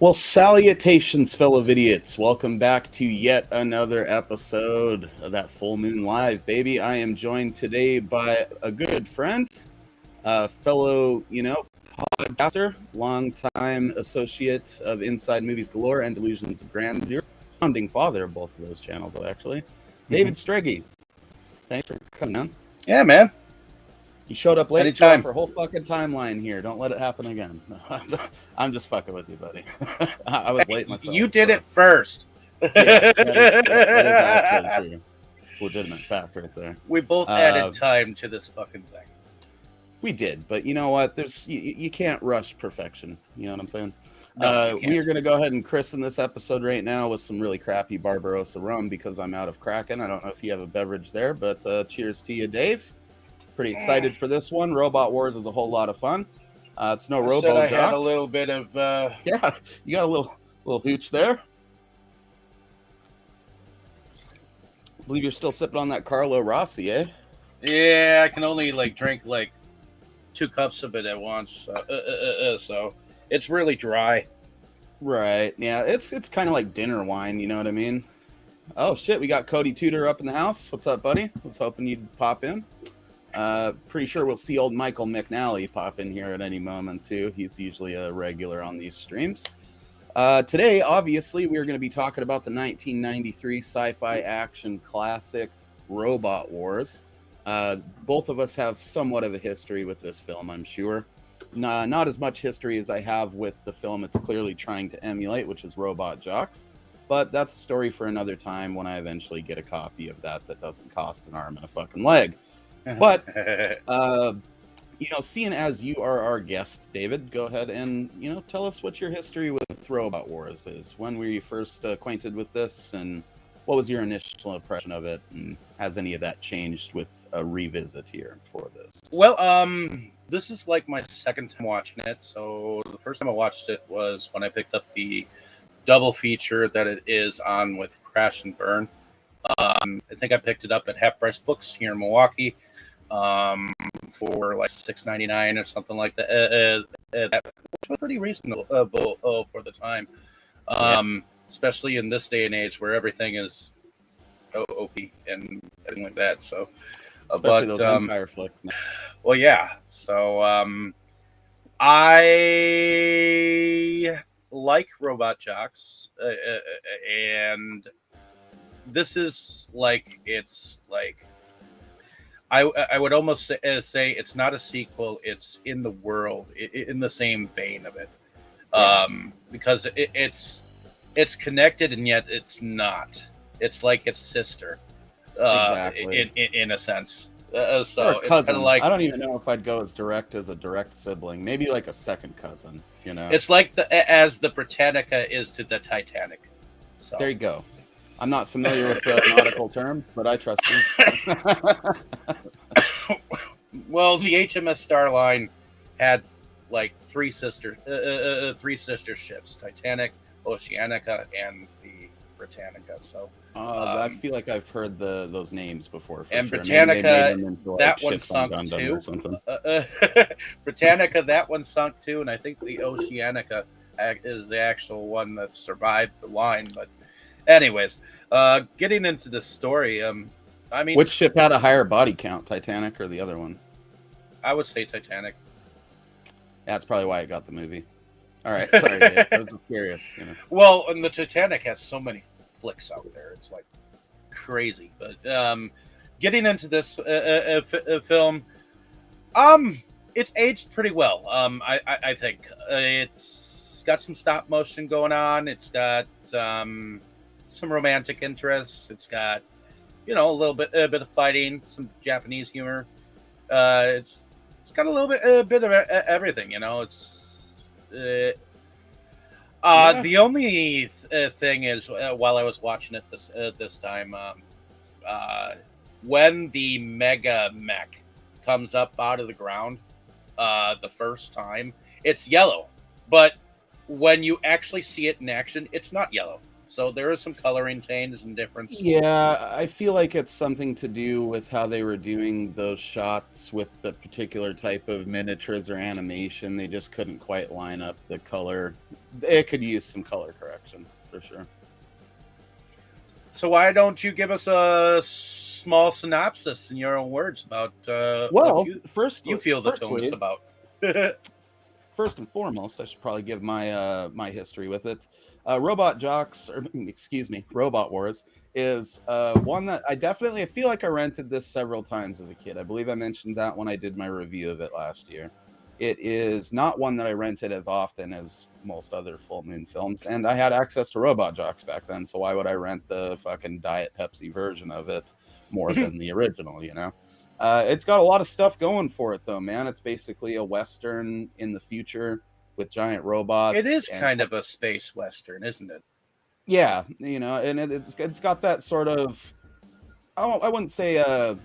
Well, salutations, fellow idiots. Welcome back to yet another episode of that Full Moon Live, baby. I am joined today by a good friend, fellow, podcaster, longtime associate of Inside Movies Galore and Delusions of Grandeur, founding father of both of those channels, actually, David Strege. Thanks for coming, man. Yeah, man. You showed up late Anytime. for a whole fucking timeline here. Don't let it happen again. I'm just fucking with you, buddy. I was late myself. You did it first. Yeah, that is actually true. It's a legitimate fact right there. We both added time to this fucking thing. We did, but you know what? You can't rush perfection. You know what I'm saying? No, we are going to go ahead and christen this episode right now with some really crappy Barbarossa rum because I'm out of Kraken. I don't know if you have a beverage there, but cheers to you, Dave. Pretty excited for this one. Robot Wars is a whole lot of fun. It's no Robo Said I Jocks. had a little bit of Yeah, you got a little hooch there. I believe you're still sipping on that Carlo Rossi, eh? Yeah, I can only drink 2 cups of it at once. So it's really dry. Right. Yeah, it's kind of like dinner wine, you know what I mean? Oh shit, we got Cody Tudor up in the house. What's up, buddy? Was hoping you'd pop in. Pretty sure we'll see old Michael McNally pop in here at any moment too. He's usually a regular on these streams. Today, obviously, we are going to be talking about the 1993 sci-fi action classic Robot Wars. Both of us have somewhat of a history with this film, I'm sure. Not as much history as I have with the film it's clearly trying to emulate, which is Robot Jocks. But that's a story for another time when I eventually get a copy of that doesn't cost an arm and a fucking leg. But, seeing as you are our guest, David, go ahead and, tell us what your history with Robot Wars is. When were you first acquainted with this, and what was your initial impression of it, and has any of that changed with a revisit here for this? Well, this is my second time watching it. So the first time I watched it was when I picked up the double feature that it is on with Crash and Burn. I think I picked it up at Half Price Books here in Milwaukee for $6.99 or something like that. That was pretty reasonable for the time, especially in this day and age where everything is OP and everything like that. So, especially those Empire flicks. Well, yeah. So I like Robot Jocks, and this is I would almost say it's not a sequel. It's in the world, in the same vein of it, because it's connected and yet it's not. It's like its sister, exactly. in a sense. So it's kind of I don't even know if I'd go as a direct sibling. Maybe like a second cousin. It's like as the Britannica is to the Titanic. So there you go. I'm not familiar with the nautical term, but I trust you. Well, the HMS Starline had 3 sister ships: Titanic, Oceanica, and the Britannica. So I feel like I've heard those names before. And sure. Britannica, that one sunk too. Britannica, that one sunk too, and I think the Oceanica is the actual one that survived the line. But anyways, getting into the story, which ship had a higher body count, Titanic or the other one? I would say Titanic. That's probably why I got the movie. All right, sorry, Dave. I was just curious. Well, and the Titanic has so many flicks out there; it's crazy. But getting into this film, it's aged pretty well. I think it's got some stop motion going on. It's got some romantic interests. It's got a bit of fighting, some Japanese humor. It's got a little bit of everything. The only thing is, while I was watching it this time, when the mega mech comes up out of the ground the first time, it's yellow, but when you actually see it in action, it's not yellow. So there is some coloring change and difference. Yeah, I feel like it's something to do with how they were doing those shots with the particular type of miniatures or animation. They just couldn't quite line up the color it could use some color correction for sure. So why don't you give us a small synopsis in your own words about Well, what you first, feel the film is about? first and foremost, I should probably give my my history with it. Robot Jocks, or excuse me, Robot Wars is one that I feel like I rented this several times as a kid. I believe I mentioned that when I did my review of it last year. It is not one that I rented as often as most other full moon films, and I had access to Robot Jocks back then, so why would I rent the fucking Diet Pepsi version of it more than the original, you know? It's got a lot of stuff going for it, though, man. It's basically a Western in the future with giant robots. It is and, kind of a space Western, isn't it? yeah, you know, and it's got that sort of, I wouldn't say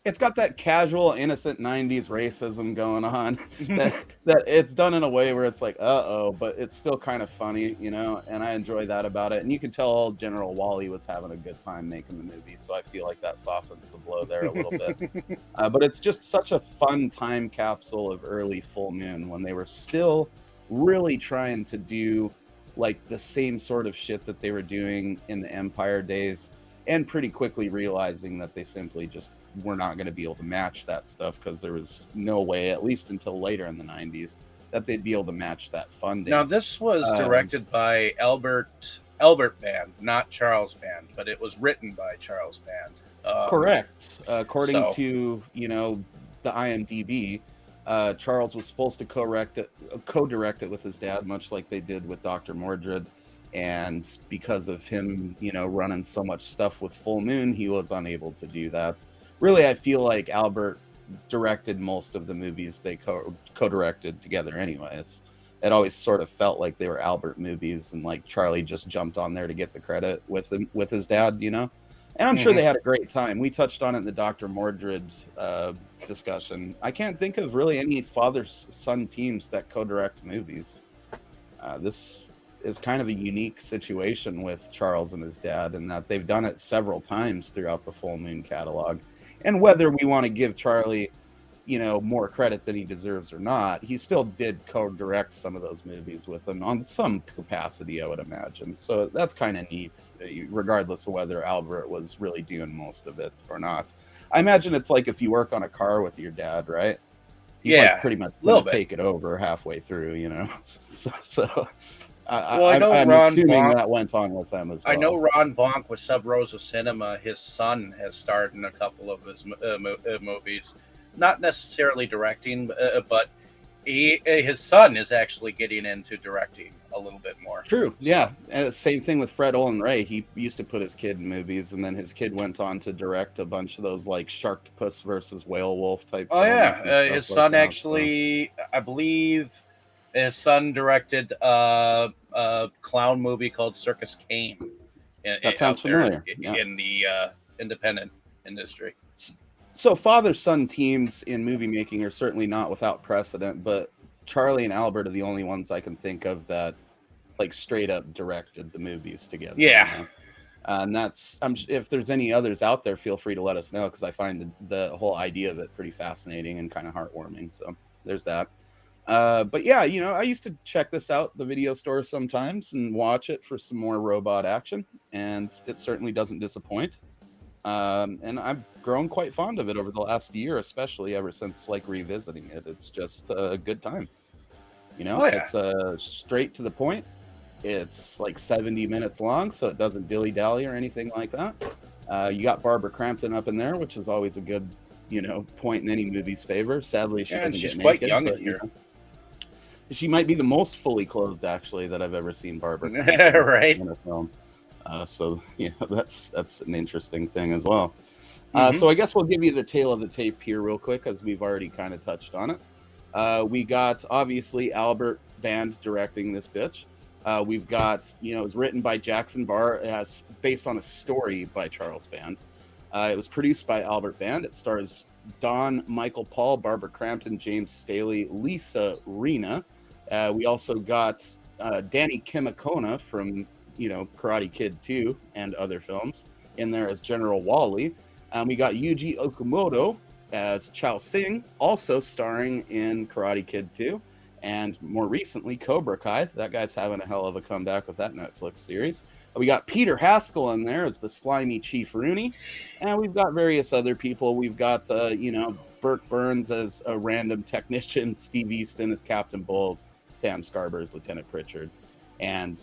it's got that casual, innocent '90s racism going on that it's done in a way where it's like, uh-oh, but it's still kind of funny, you know, and I enjoy that about it. And you can tell General Wally was having a good time making the movie, so I feel like that softens the blow there a little bit. But it's just such a fun time capsule of early Full Moon when they were still really trying to do like the same sort of shit that they were doing in the Empire days, and pretty quickly realizing that they simply just were not going to be able to match that stuff because there was no way, at least until later in the 90s, that they'd be able to match that funding. Now, this was directed by Albert Band, not Charles Band, but it was written by Charles Band. Correct. According to, you know, the IMDb, Charles was supposed to co-direct it with his dad, much like they did with Dr. Mordred. And because of him, you know, running so much stuff with Full Moon, he was unable to do that. Really, I feel like Albert directed most of the movies they co-directed together anyways. It always sort of felt like they were Albert movies, and like Charlie just jumped on there to get the credit with his dad, you know? And I'm sure they had a great time. We touched on it in the Dr. Mordred discussion. I can't think of really any father-son teams that co-direct movies. This is kind of a unique situation with Charles and his dad, in that they've done it several times throughout the Full Moon catalog. And whether we want to give Charlie, you know, more credit than he deserves or not, he still did co-direct some of those movies with them on some capacity, I would imagine. So that's kind of neat, regardless of whether Albert was really doing most of it or not. I imagine it's like if you work on a car with your dad, right? He's like pretty much take it over halfway through, you know. I know I'm Ron assuming Bonk, that went on with them as well. I know Ron Bonk with Sub Rosa Cinema. His son has starred in a couple of his movies, not necessarily directing, but his son is actually getting into directing a little bit more. True, yeah. And same thing with Fred Olen Ray. He used to put his kid in movies, and then his kid went on to direct a bunch of those like Sharktopus versus Whale Wolf type. Oh yeah, his son actually, I believe. His son directed a clown movie called Circus Kane. That sounds familiar. In the independent industry. So father-son teams in movie making are certainly not without precedent, but Charlie and Albert are the only ones I can think of that like straight up directed the movies together. Yeah. You know? And that's, if there's any others out there, feel free to let us know, because I find the whole idea of it pretty fascinating and kind of heartwarming. So there's that. But yeah, you know, I used to check this out, the video store, sometimes and watch it for some more robot action, and it certainly doesn't disappoint. And I've grown quite fond of it over the last year, especially ever since like revisiting it. It's just a good time. You know, it's straight to the point. It's like 70 minutes long, so it doesn't dilly-dally or anything like that. You got Barbara Crampton up in there, which is always a good, you know, point in any movie's favor. Sadly, she doesn't she's get quite naked, young but, in here. You know, she might be the most fully clothed, actually, that I've ever seen Barbara right in a film. So yeah, that's an interesting thing as well. So I guess we'll give you the tail of the tape here real quick, as we've already kind of touched on it. We got obviously Albert Band directing this bitch. We've got, you know, it was written by Jackson Barr. It has based on a story by Charles Band. It was produced by Albert Band. It stars Don Michael Paul, Barbara Crampton, James Staley, Lisa Rena. We also got Danny Kimikona from, you know, Karate Kid 2 and other films in there as General Wally. We got Yuji Okamoto as Chao Sing, also starring in Karate Kid 2. and more recently Cobra Kai. That guy's having a hell of a comeback with that Netflix series. We got Peter Haskell in there as the slimy Chief Rooney, and we've got various other people. We've got Burt Burns as a random technician, Steve Easton as Captain Bowles, Sam Scarber as Lieutenant Pritchard, and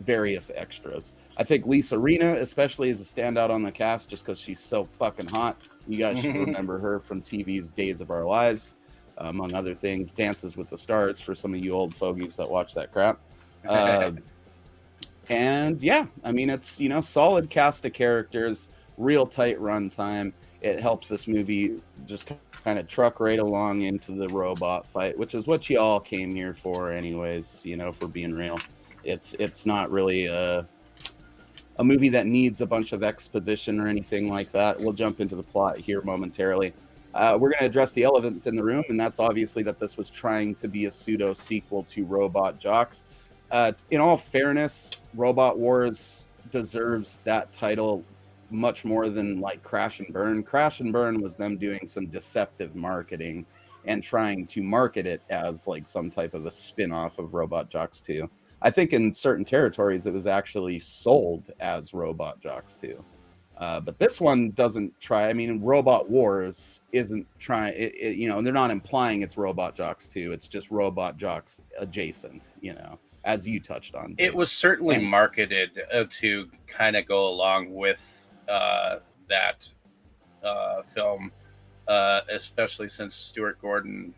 various extras. I think Lisa Rinna especially is a standout on the cast just because she's so fucking hot. You guys should remember her from TV's Days of Our Lives, among other things. Dances with the Stars for some of you old fogies that watch that crap. And yeah, I mean, it's solid cast of characters, real tight runtime. It helps this movie just kind of truck right along into the robot fight, which is what you all came here for anyways, if we're being real. It's not really a movie that needs a bunch of exposition or anything like that. We'll jump into the plot here momentarily. We're going to address the elephant in the room, and that's obviously that this was trying to be a pseudo sequel to Robot Jox. In all fairness, Robot Wars deserves that title much more than like Crash and Burn. Crash and Burn was them doing some deceptive marketing and trying to market it as like some type of a spin-off of Robot Jox 2. I think in certain territories it was actually sold as Robot Jox 2. But this one doesn't try. I mean, Robot Wars isn't trying. They're not implying it's Robot Jox 2. It's just Robot Jox adjacent. As you touched on. It was certainly marketed to kind of go along with that film, especially since Stuart Gordon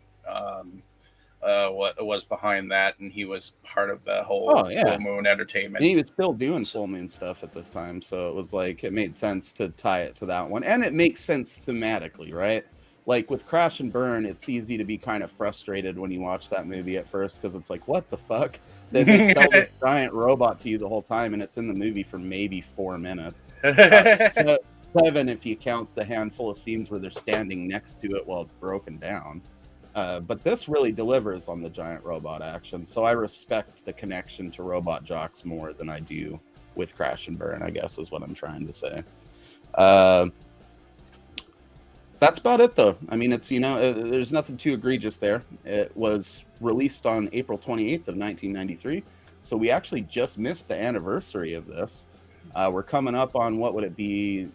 was behind that, and he was part of the whole Full Moon Entertainment. And he was still doing Full Moon stuff at this time, so it was like it made sense to tie it to that one, and it makes sense thematically, right? Like with Crash and Burn, it's easy to be kind of frustrated when you watch that movie at first because it's like, what the fuck? They sell this giant robot to you the whole time, and it's in the movie for maybe 4 minutes. 7 if you count the handful of scenes where they're standing next to it while it's broken down. But this really delivers on the giant robot action, so I respect the connection to Robot Jox more than I do with Crash and Burn, I guess is what I'm trying to say. That's about it, though. I mean, it's, there's nothing too egregious there. It was released on April 28th of 1993, so we actually just missed the anniversary of this. We're coming up on, what would it be,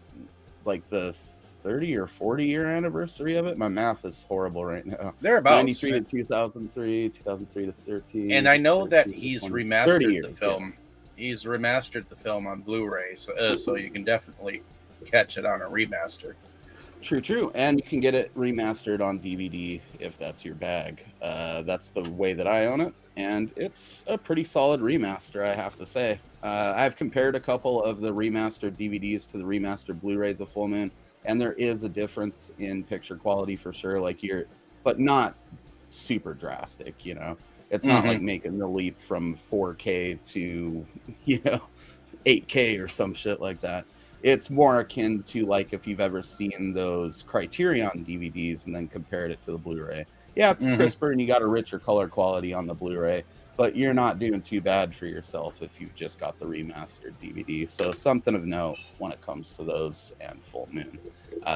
like the 30 or 40 year anniversary of it? My math is horrible right now. They're about 93 to 2003, 2003 to 13. And I know that he's remastered the film. Yeah. He's remastered the film on Blu-ray, so you can definitely catch it on a remaster. True. And you can get it remastered on DVD if that's your bag. That's the way that I own it. And it's a pretty solid remaster, I have to say. I've compared a couple of the remastered DVDs to the remastered Blu-rays of Full Moon, and there is a difference in picture quality for sure, but not super drastic, It's not like making the leap from 4K to, 8K or some shit like that. It's more akin to like if you've ever seen those Criterion DVDs and then compared it to the Blu-ray. Yeah, it's crisper and you got a richer color quality on the Blu-ray, but you're not doing too bad for yourself if you've just got the remastered DVD. So something of note when it comes to those and Full Moon.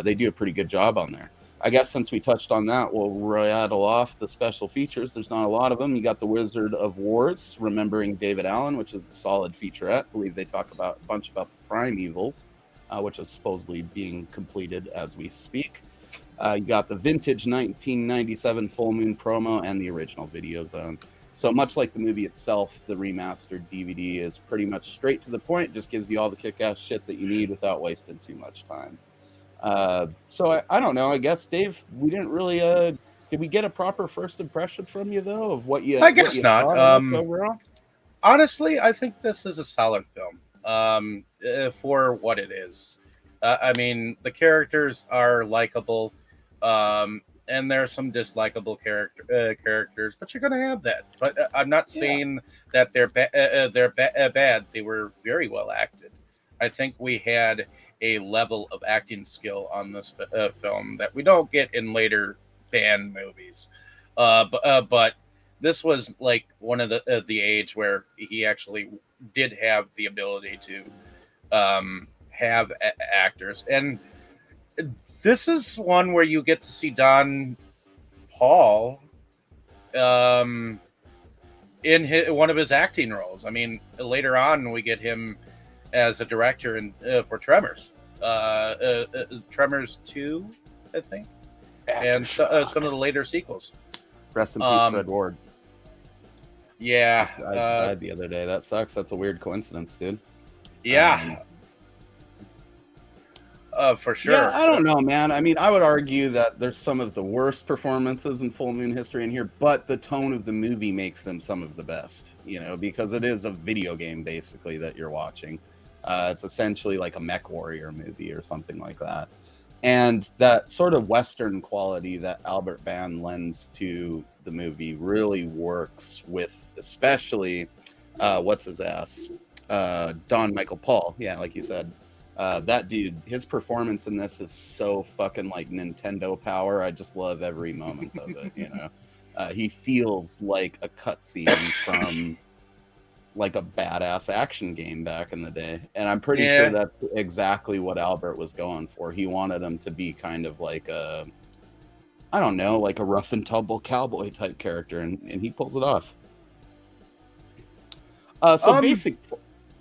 They do a pretty good job on there. I guess since we touched on that, we'll rattle off the special features. There's not a lot of them. You got the Wizard of Wars, Remembering David Allen, which is a solid featurette. I believe they talk about a bunch about the Primevals, which is supposedly being completed as we speak. You got the vintage 1997 Full Moon promo and the original Video Zone. So much like the movie itself, the remastered DVD is pretty much straight to the point, just gives you all the kick-ass shit that you need without wasting too much time. So I don't know, I guess, Dave, we didn't really, did we get a proper first impression from you, though, of what you I guess not. overall? Honestly, I think this is a solid film for what it is. I mean, the characters are likable, and there are some dislikable characters, but you're going to have that. But I'm not saying that they're bad. They were very well acted. I think we had a level of acting skill on this film that we don't get in later Band movies. But this was like one of the age where he actually did have the ability to have actors, and this is one where you get to see Don Paul in one of his acting roles. I mean, later on we get him as a director for Tremors, Tremors 2, I think, and Aftershock. some of the later sequels. Rest in peace, Fred Ward. Yeah, I died the other day. That sucks. That's a weird coincidence, dude. Yeah, for sure. Yeah, I don't know, man. I mean, I would argue that there's some of the worst performances in Full Moon history in here, but the tone of the movie makes them some of the best, you know, because it is a video game basically that you're watching. It's essentially like a Mech Warrior movie or something like that. And that sort of Western quality that Albert Band lends to the movie really works with, especially, what's his ass? Don Michael Paul. Yeah, like you said. That dude, his performance in this is so fucking like Nintendo power. I just love every moment of it, you know. He feels like a cutscene from like a badass action game back in the day. And I'm pretty sure that's exactly what Albert was going for. He wanted him to be kind of like a, I don't know, like a rough and tumble cowboy type character, and he pulls it off. Basic.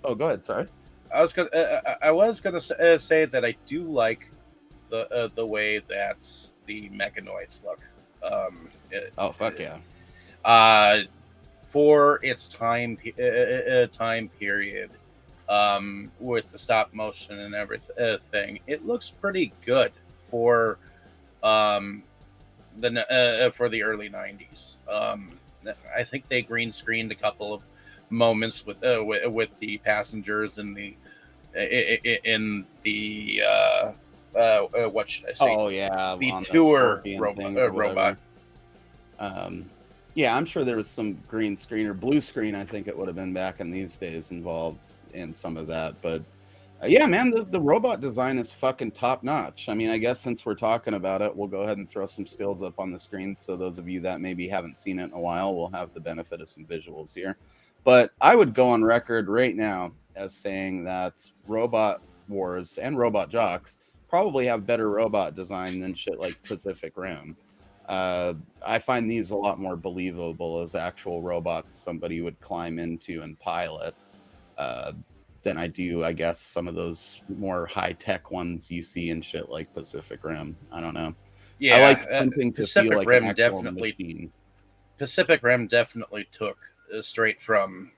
Oh, go ahead. Sorry. I was gonna say that I do like the way that the mechanoids look. Oh fuck yeah! For its time period, with the stop motion and everything, it looks pretty good for the early '90s. I think they green screened a couple of moments with the passengers in the what should I say? Oh yeah, the tour robot. Yeah, I'm sure there was some green screen or blue screen. I think it would have been back in these days involved in some of that. But yeah, man, the robot design is fucking top notch. I mean, I guess since we're talking about it, we'll go ahead and throw some stills up on the screen. So those of you that maybe haven't seen it in a while will have the benefit of some visuals here. But I would go on record right now as saying that Robot Wars and Robot Jocks probably have better robot design than shit like Pacific Rim. I find these a lot more believable as actual robots somebody would climb into and pilot than I do, I guess, some of those more high-tech ones you see in shit like Pacific Rim. I don't know. Yeah, I like something to Pacific feel like Rim an actual machine. Pacific Rim definitely took straight from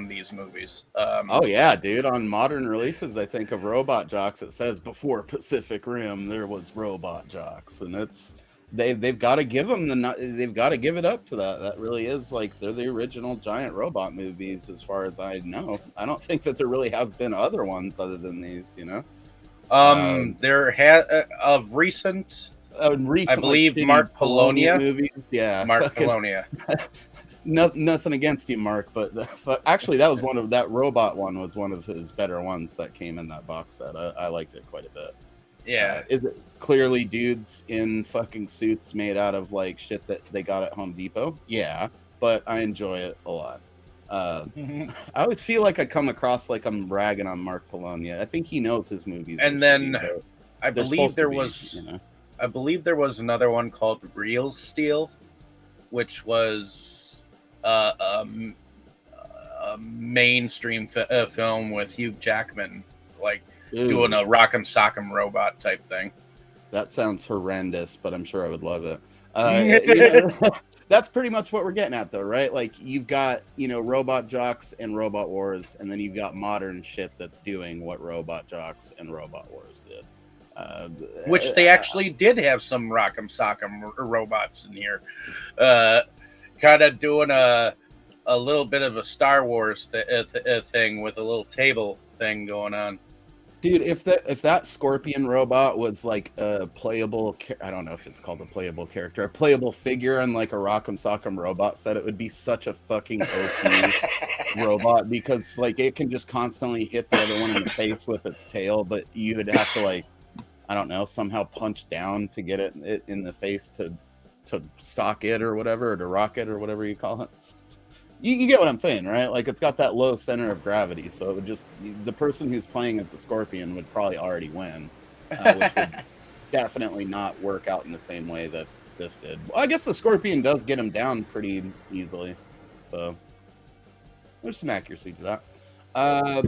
these movies. Oh yeah, dude! On modern releases, I think of Robot Jocks, it says before Pacific Rim there was Robot Jocks, and it's they've got to give them they've got to give it up to that. That really is like they're the original giant robot movies, as far as I know. I don't think that there really has been other ones other than these, you know. There has of recent. I believe like, Mark Polonia movies. Yeah, Mark Polonia. Nothing against you, Mark, but actually that robot one was one of his better ones that came in that box set. I liked it quite a bit. Yeah. Is it clearly dudes in fucking suits made out of like shit that they got at Home Depot? Yeah, but I enjoy it a lot. I always feel like I come across like I'm ragging on Mark Polonia. I think he knows his movies. And then I believe there was another one called Real Steel, which was a mainstream film with Hugh Jackman, like doing a rock'em sock'em robot type thing. That sounds horrendous, but I'm sure I would love it. That's pretty much what we're getting at, though, right? Like, you've got, Robot Jocks and Robot Wars, and then you've got modern shit that's doing what Robot Jocks and Robot Wars did. Which they actually did have some rock'em sock'em robots in here. Kind of doing a little bit of a Star Wars thing with a little table thing going on. Dude, if that Scorpion robot was like a playable, I don't know if it's called a playable character, a playable figure on like a Rock'em Sock'em robot set, it would be such a fucking OP robot, because like it can just constantly hit the other one in the face with its tail, but you would have to like, I don't know, somehow punch down to get it in the face to sock it or whatever, or to rock it or whatever you call it. You get what I'm saying, right? Like, it's got that low center of gravity, so it would just, the person who's playing as the Scorpion would probably already win, which would definitely not work out in the same way that this did. Well, I guess the Scorpion does get him down pretty easily, so there's some accuracy to that. I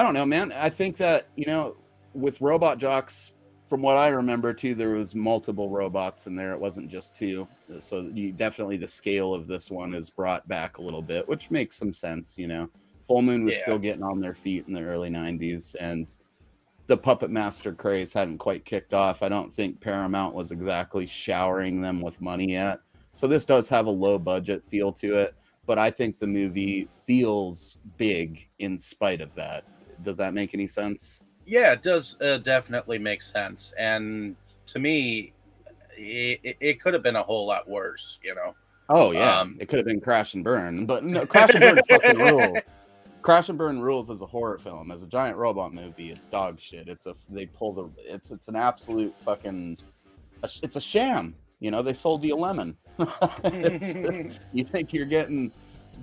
don't know, man. I think that, with Robot Jocks, from what I remember too, there was multiple robots in there. It wasn't just two. So definitely the scale of this one is brought back a little bit, which makes some sense. Full Moon was still getting on their feet in the early 90s, and the Puppet Master craze hadn't quite kicked off. I don't think Paramount was exactly showering them with money yet. So this does have a low budget feel to it, but I think the movie feels big in spite of that. Does that make any sense? Yeah, it does definitely make sense. And to me, it could have been a whole lot worse, Oh, yeah. It could have been Crash and Burn, but no, Crash and Burn fucking rules. Crash and Burn rules as a horror film. As a giant robot movie, it's dog shit. It's an absolute fucking, it's a sham. They sold you a lemon. You think you're getting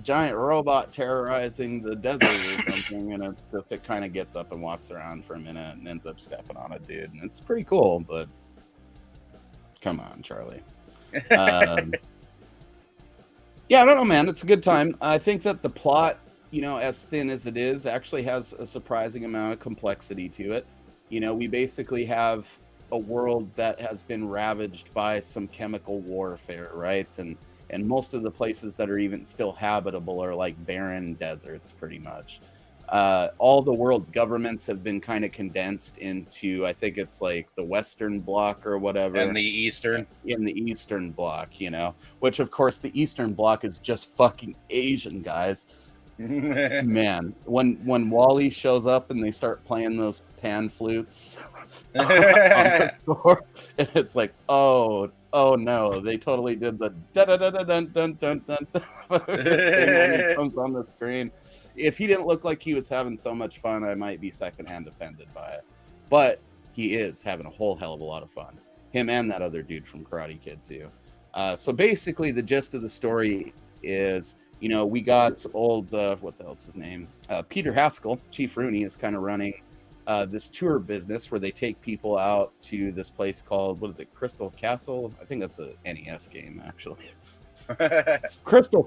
giant robot terrorizing the desert or something, and it kind of gets up and walks around for a minute and ends up stepping on a dude, and it's pretty cool, but come on, Charlie. Yeah, I don't know, man. It's a good time. I think that the plot, as thin as it is, actually has a surprising amount of complexity to it. We basically have a world that has been ravaged by some chemical warfare, right? And most of the places that are even still habitable are like barren deserts, pretty much. All the world governments have been kind of condensed into, I think it's like the Western Bloc or whatever. And the Eastern. In the Eastern Bloc, which of course the Eastern Bloc is just fucking Asian, guys. Man, when Wally shows up and they start playing those pan flutes on the floor, it's like, oh no, they totally did the da da da da dun dun dun dun when he comes on the screen. If he didn't look like he was having so much fun, I might be secondhand offended by it. But he is having a whole hell of a lot of fun. Him and that other dude from Karate Kid too. So basically, the gist of the story is, we got old, what the hell's his name? Peter Haskell, Chief Rooney, is kind of running this tour business where they take people out to this place called, what is it, Crystal Castle? I think that's a NES game, actually. It's Crystal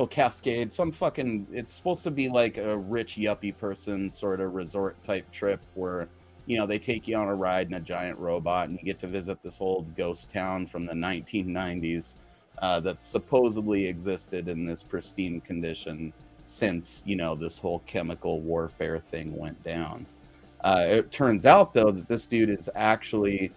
Cascade, it's supposed to be like a rich yuppie person sort of resort type trip where, they take you on a ride in a giant robot and you get to visit this old ghost town from the 1990s. That supposedly existed in this pristine condition since, this whole chemical warfare thing went down. It turns out, though, that this dude is actually,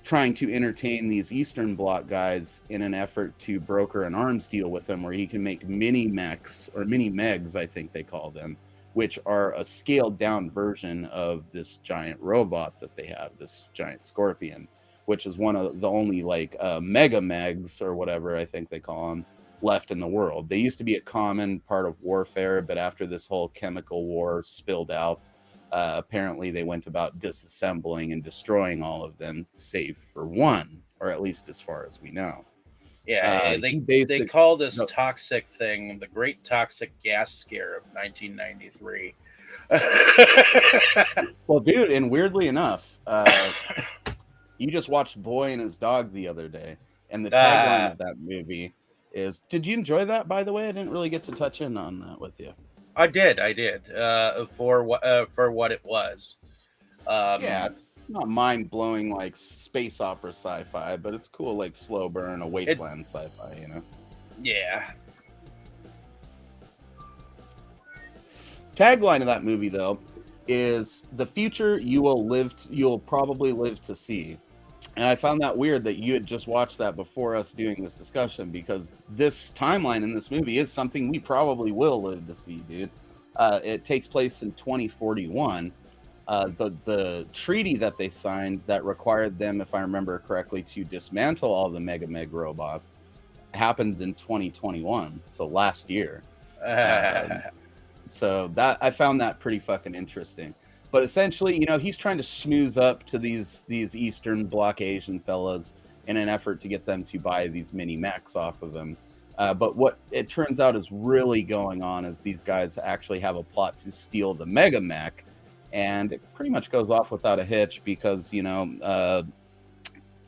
trying to entertain these Eastern Bloc guys in an effort to broker an arms deal with them where he can make mini mechs, or mini megs, I think they call them, which are a scaled down version of this giant robot that they have, this giant Scorpion, which is one of the only mega megs or whatever I think they call them left in the world. They used to be a common part of warfare, but after this whole chemical war spilled out, apparently they went about disassembling and destroying all of them, save for one, or at least as far as we know. Yeah, they call this toxic thing the Great Toxic Gas Scare of 1993. Well, dude, and weirdly enough, you just watched Boy and His Dog the other day, and the tagline of that movie is, did you enjoy that, by the way? I didn't really get to touch in on that with you. I did. For what it was. Yeah, it's not mind-blowing like space opera sci-fi, but it's cool like slow burn, a wasteland sci-fi, Yeah. Tagline of that movie, though, is the future you'll probably live to see. And I found that weird that you had just watched that before us doing this discussion, because this timeline in this movie is something we probably will live to see, dude. It takes place in 2041. The treaty that they signed that required them, if I remember correctly, to dismantle all the Mega Meg robots happened in 2021, so last year. So that I found that pretty fucking interesting. But essentially, he's trying to schmooze up to these Eastern Bloc Asian fellas in an effort to get them to buy these mini mechs off of him. But what it turns out is really going on is these guys actually have a plot to steal the Mega Mech, and it pretty much goes off without a hitch because,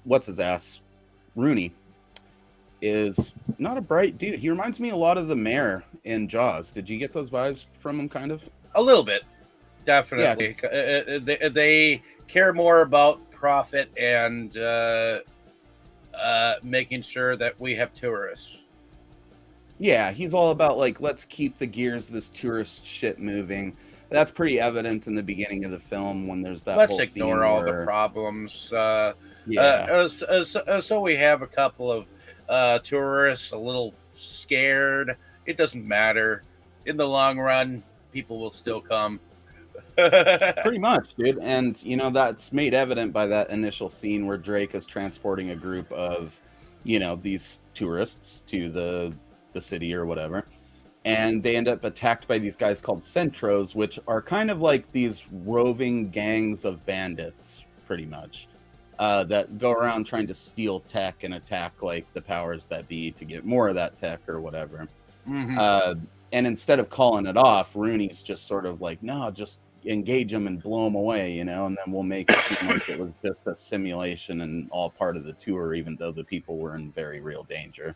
what's his ass, Rooney, is not a bright dude. He reminds me a lot of the mayor in Jaws. Did you get those vibes from him, kind of? A little bit, Yeah, definitely. They care more about profit and making sure that we have tourists. yeah, he's all about like, let's keep the gears of this tourist shit moving. That's pretty evident in the beginning of the film when there's that Let's whole ignore scene all where, the problems. yeah, So we have a couple of tourists a little scared. It doesn't matter. In the long run, people will still come. pretty much, dude. And you know that's made evident by that initial scene where Drake is transporting a group of, you know, these tourists to the city or whatever, and they end up attacked by these guys called Centros, which are kind of like these roving gangs of bandits, pretty much, that go around trying to steal tech and attack like the powers that be to get more of that tech or whatever. Mhm. And instead of calling it off, Rooney's just sort of like, no, just engage them and blow them away, you know, and then we'll make it seem like it was just a simulation and all part of the tour, even though the people were in very real danger.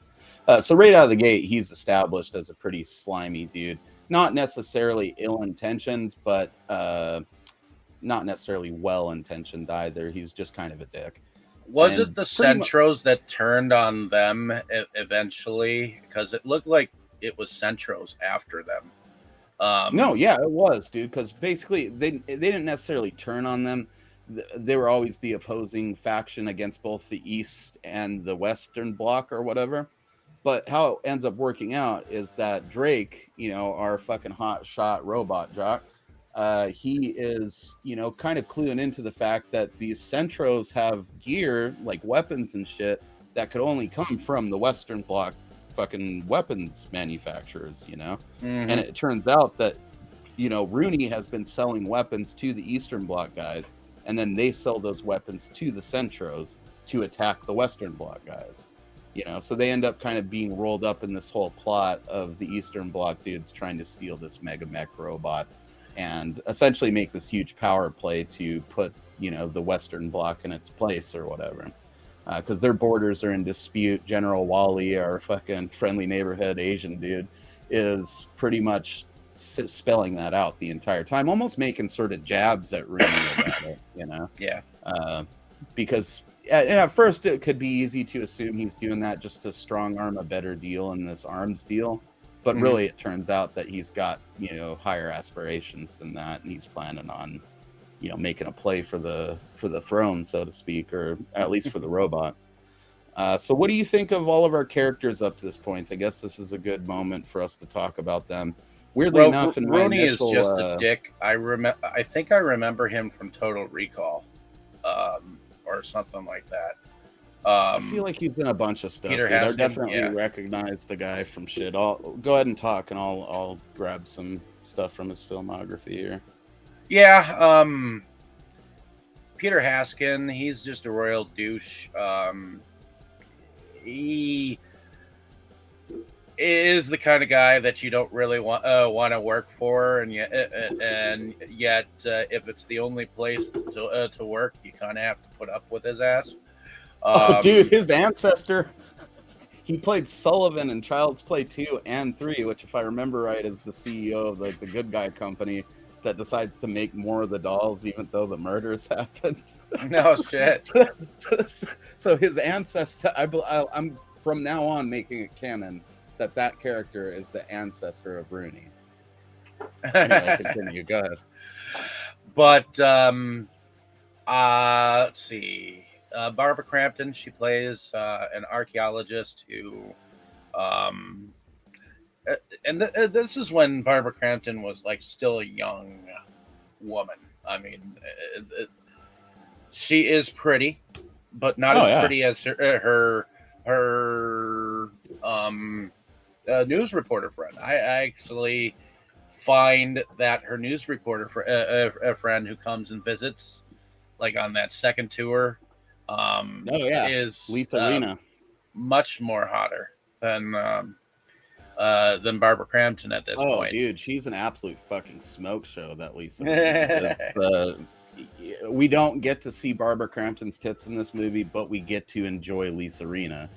So right out of the gate, he's established as a pretty slimy dude. Not necessarily ill-intentioned, but not necessarily well-intentioned either. He's just kind of a dick. Was And it the pretty mu- Centros that turned on them eventually? Because it looked like it was Centros after them. No, yeah, it was, dude. Because basically, they didn't necessarily turn on them. They were always the opposing faction against both the East and the Western Bloc or whatever. But how it ends up working out is that Drake, you know, our fucking hot shot robot jock, he is, you know, kind of cluing into the fact that these Centros have gear like weapons and shit that could only come from the Western Bloc fucking weapons manufacturers, you know. And Mhm. it turns out that, you know, Rooney has been selling weapons to the Eastern Bloc guys, and then they sell those weapons to the Centros to attack the Western Bloc guys. You know, so they end up kind of being rolled up in this whole plot of the Eastern Bloc dudes trying to steal this mega mech robot and essentially make this huge power play to put, you know, the Western Bloc in its place or whatever. Because their borders are in dispute. General Wally, our fucking friendly neighborhood Asian dude, is pretty much spelling that out the entire time, almost making sort of jabs at Rooney about it, you know? Yeah. Because at first it could be easy to assume he's doing that just to strong arm a better deal in this arms deal. But Mhm. really, it turns out that he's got, you know, higher aspirations than that, and he's planning on, you know, making a play for the throne, so to speak, or at least for the robot. So what do you think of all of our characters up to this point? I guess this is a good moment for us to talk about them. Weirdly enough, in my Rooney is initial, just a dick. I think I remember him from Total Recall, or something like that. I feel like he's in a bunch of stuff, Peter dude. I Haskin, definitely yeah. recognize the guy from shit. I'll go ahead and talk, and I'll grab some stuff from his filmography here. Yeah, Peter Haskin, he's just a royal douche. He is the kind of guy that you don't really want to work for, and yet, if it's the only place to work, you kind of have to put up with his ass. Oh, dude, his ancestor. He played Sullivan in Child's Play 2 and 3, which, if I remember right, is the CEO of the good guy company that decides to make more of the dolls even though the murders happened. No shit. So his ancestor, I'm from now on making it canon that character is the ancestor of Rooney. Anyway, continue. Go ahead. But let's see. Barbara Crampton, she plays an archaeologist who, this is when Barbara Crampton was like still a young woman. I mean, she is pretty, but not as pretty as her news reporter friend. I actually find that her news reporter a friend who comes and visits, like on that second tour, is Lisa Rena, much more hotter than Barbara Crampton at this point. Dude, she's an absolute fucking smoke show, that Lisa Rena. we don't get to see Barbara Crampton's tits in this movie, but we get to enjoy Lisa Rinna.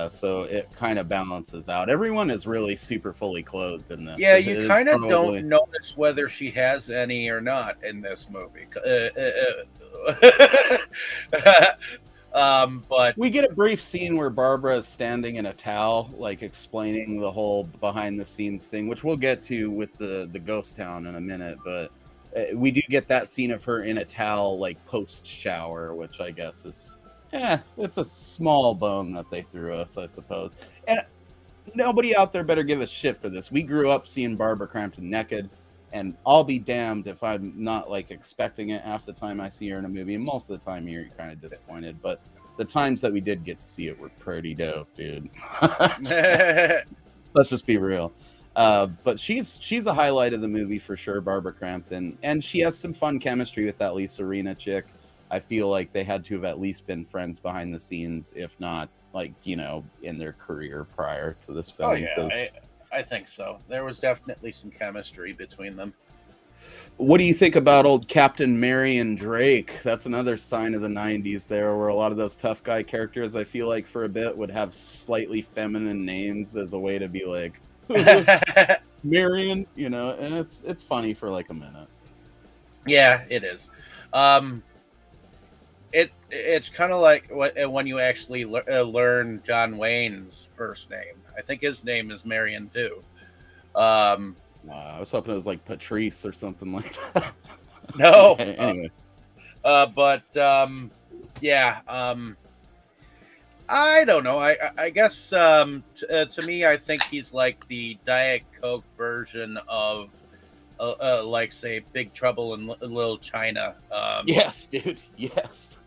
So it kind of balances out. Everyone is really super fully clothed in this. Yeah, It you is kind of probably... don't notice whether she has any or not in this movie. But We get a brief scene where Barbara is standing in a towel, like explaining the whole behind the scenes thing, which we'll get to with the ghost town in a minute. But we do get that scene of her in a towel, like post shower, which I guess is, it's a small bone that they threw us, I suppose. And nobody out there better give a shit for this. We grew up seeing Barbara Crampton naked, and I'll be damned if I'm not like expecting it half the time I see her in a movie. And most of the time you're kind of disappointed, but the times that we did get to see it were pretty dope, dude. Let's just be real. But she's a highlight of the movie for sure, Barbara Crampton, and she has some fun chemistry with that Lisa Rinna chick. I feel like they had to have at least been friends behind the scenes, if not, like, in their career prior to this film. Oh yeah, I think so. There was definitely some chemistry between them. What do you think about old Captain Marion Drake? That's another sign of the 90s there, where a lot of those tough guy characters, I feel like for a bit, would have slightly feminine names as a way to be like, Marion, and it's funny for like a minute. Yeah, it is. It's kind of like when you actually learn John Wayne's first name. I think his name is Marion too. I was hoping it was like Patrice or something like that. No. Anyway. Yeah. I don't know. I guess to me, I think he's like the Diet Coke version of like, say, Big Trouble in Little China. Yes, dude. Yes.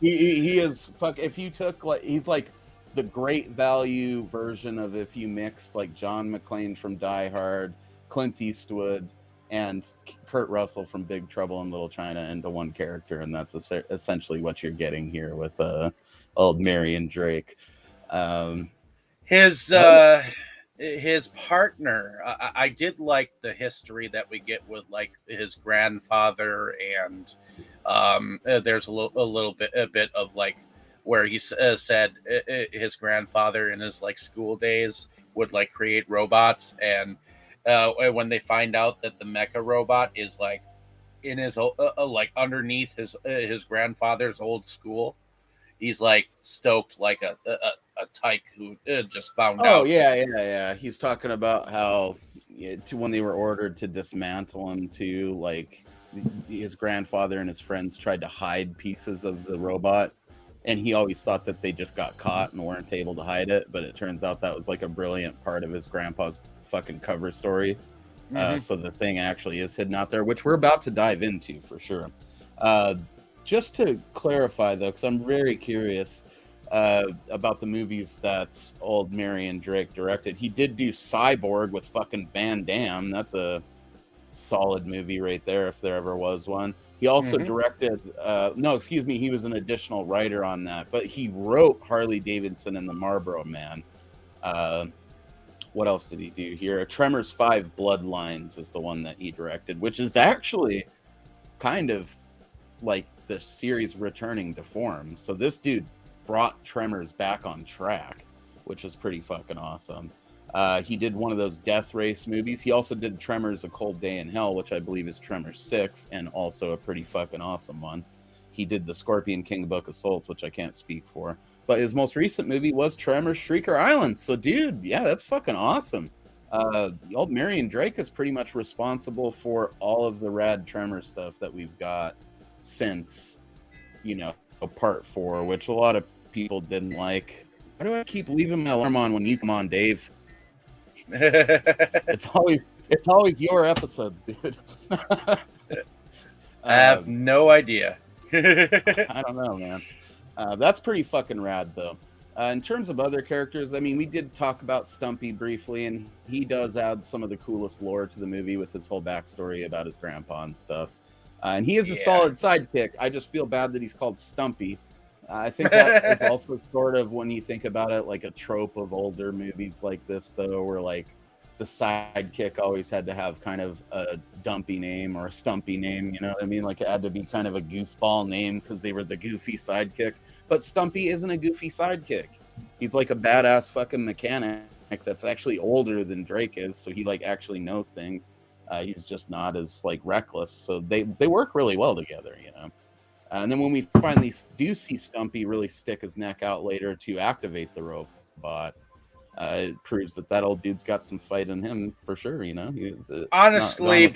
he is if you took, like, he's like the great value version of if you mixed like John McClane from Die Hard, Clint Eastwood, and Kurt Russell from Big Trouble in Little China into one character, and that's essentially what you're getting here with old Marion Drake. His partner, I did like the history that we get with like his grandfather, and there's a little bit of like where he said his grandfather in his like school days would like create robots, and when they find out that the mecha robot is like in his like underneath his grandfather's old school, he's like stoked like a tyke who just found out. Oh yeah. He's talking about how when they were ordered to dismantle him, to like his grandfather and his friends tried to hide pieces of the robot, and he always thought that they just got caught and weren't able to hide it, but it turns out that was like a brilliant part of his grandpa's fucking cover story. So the thing actually is hidden out there, which we're about to dive into for sure. Just to clarify though, because I'm very curious about the movies that old Marion Drake directed. He did do Cyborg with fucking Van Damme. That's a solid movie right there, if there ever was one. He also directed, he was an additional writer on that, but he wrote Harley Davidson and the Marlboro Man. What else did he do here? Tremors 5 Bloodlines is the one that he directed, which is actually kind of like the series returning to form. So this dude brought Tremors back on track, which is pretty fucking awesome. He did one of those Death Race movies. He also did Tremors: A Cold Day in Hell, which I believe is Tremors 6, and also a pretty fucking awesome one. He did the Scorpion King Book of Souls, which I can't speak for. But his most recent movie was Tremors: Shrieker Island. So, dude, yeah, that's fucking awesome. Old Marion Drake is pretty much responsible for all of the rad Tremor stuff that we've got since, Part 4, which a lot of people didn't like. Why do I keep leaving my alarm on when you come on, Dave? It's always your episodes, dude. I have no idea. I don't know, man. That's pretty fucking rad, though. In terms of other characters, I mean, we did talk about Stumpy briefly, and he does add some of the coolest lore to the movie with his whole backstory about his grandpa and stuff. And he is a solid sidekick. I just feel bad that he's called Stumpy. I think that is also sort of, when you think about it, like a trope of older movies like this, though, where like the sidekick always had to have kind of a dumpy name or a stumpy name, you know what I mean? Like it had to be kind of a goofball name because they were the goofy sidekick. But Stumpy isn't a goofy sidekick. He's like a badass fucking mechanic that's actually older than Drake is, so he like actually knows things. He's just not as like reckless, so they work really well together, you know. And then when we finally do see Stumpy really stick his neck out later to activate the robot, it proves that that old dude's got some fight in him for sure. You know, Honestly,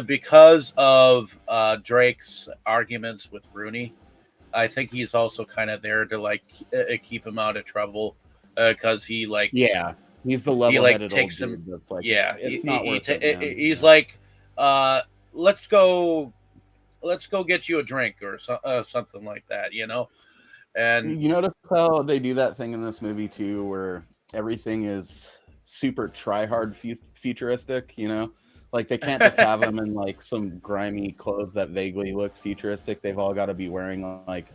because of Drake's arguments with Rooney, I think he's also kind of there to like keep him out of trouble because he like he's the level-headed takes old him dude that's like it's not worth it. He's like let's go get you a drink or something like that, you know. And you notice how they do that thing in this movie too, where everything is super try-hard futuristic, you know? Like they can't just have them in like some grimy clothes that vaguely look futuristic. They've all got to be wearing like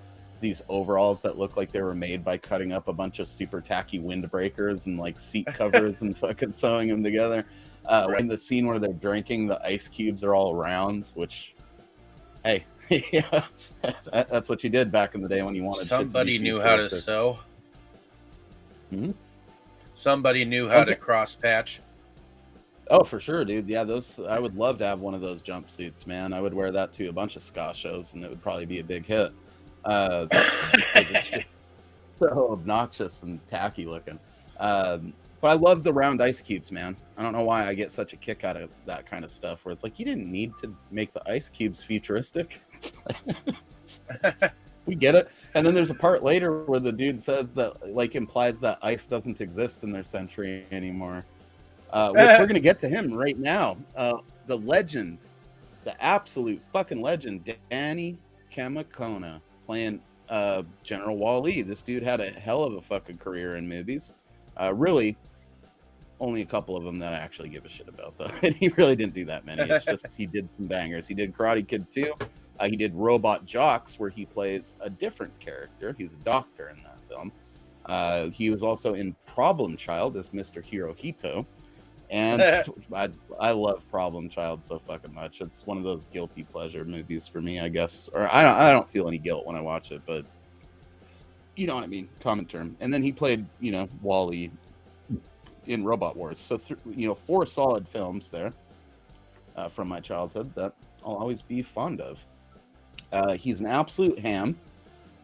these overalls that look like they were made by cutting up a bunch of super tacky windbreakers and like seat covers and fucking sewing them together. Right. In the scene where they're drinking, the ice cubes are all round, which, hey, yeah, that's what you did back in the day when you wanted. Somebody knew how to sew. Mm-hmm. Somebody knew how to cross patch. Oh, for sure, dude. Yeah, those. I would love to have one of those jumpsuits, man. I would wear that to a bunch of ska shows, and it would probably be a big hit. It's just so obnoxious and tacky looking. But I love the round ice cubes, man. I don't know why I get such a kick out of that kind of stuff, where it's like you didn't need to make the ice cubes futuristic. We get it. And then there's a part later where the dude says that, like, implies that ice doesn't exist in their century anymore. Which we're going to get to him right now. The legend, the absolute fucking legend, Danny Kamakona, playing General Wall-E. This dude had a hell of a fucking career in movies. Really, only a couple of them that I actually give a shit about, though. And he really didn't do that many. It's just he did some bangers. He did Karate Kid 2. He did Robot Jocks, where he plays a different character. He's a doctor in that film. He was also in Problem Child as Mr. Hirohito. And I love Problem Child so fucking much. It's one of those guilty pleasure movies for me, I guess. Or I don't feel any guilt when I watch it, but you know what I mean, common term. And then he played, you know, Wall-E in Robot Wars. So 4 solid films there from my childhood that I'll always be fond of. He's an absolute ham.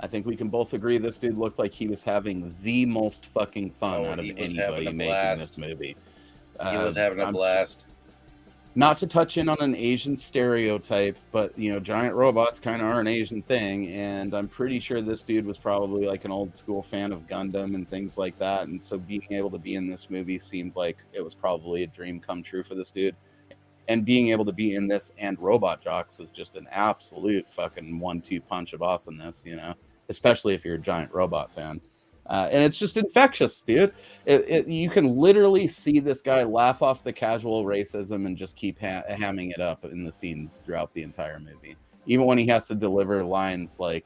I think we can both agree this dude looked like he was having the most fucking fun out of anybody making this movie. He was having a blast. Not to touch in on an Asian stereotype, but, you know, giant robots kind of are an Asian thing, and I'm pretty sure this dude was probably like an old school fan of Gundam and things like that, and so being able to be in this movie seemed like it was probably a dream come true for this dude. And being able to be in this and Robot Jocks is just an absolute fucking 1-2 punch of awesomeness, you know, especially if you're a giant robot fan. And it's just infectious, dude. You can literally see this guy laugh off the casual racism and just keep hamming it up in the scenes throughout the entire movie. Even when he has to deliver lines like,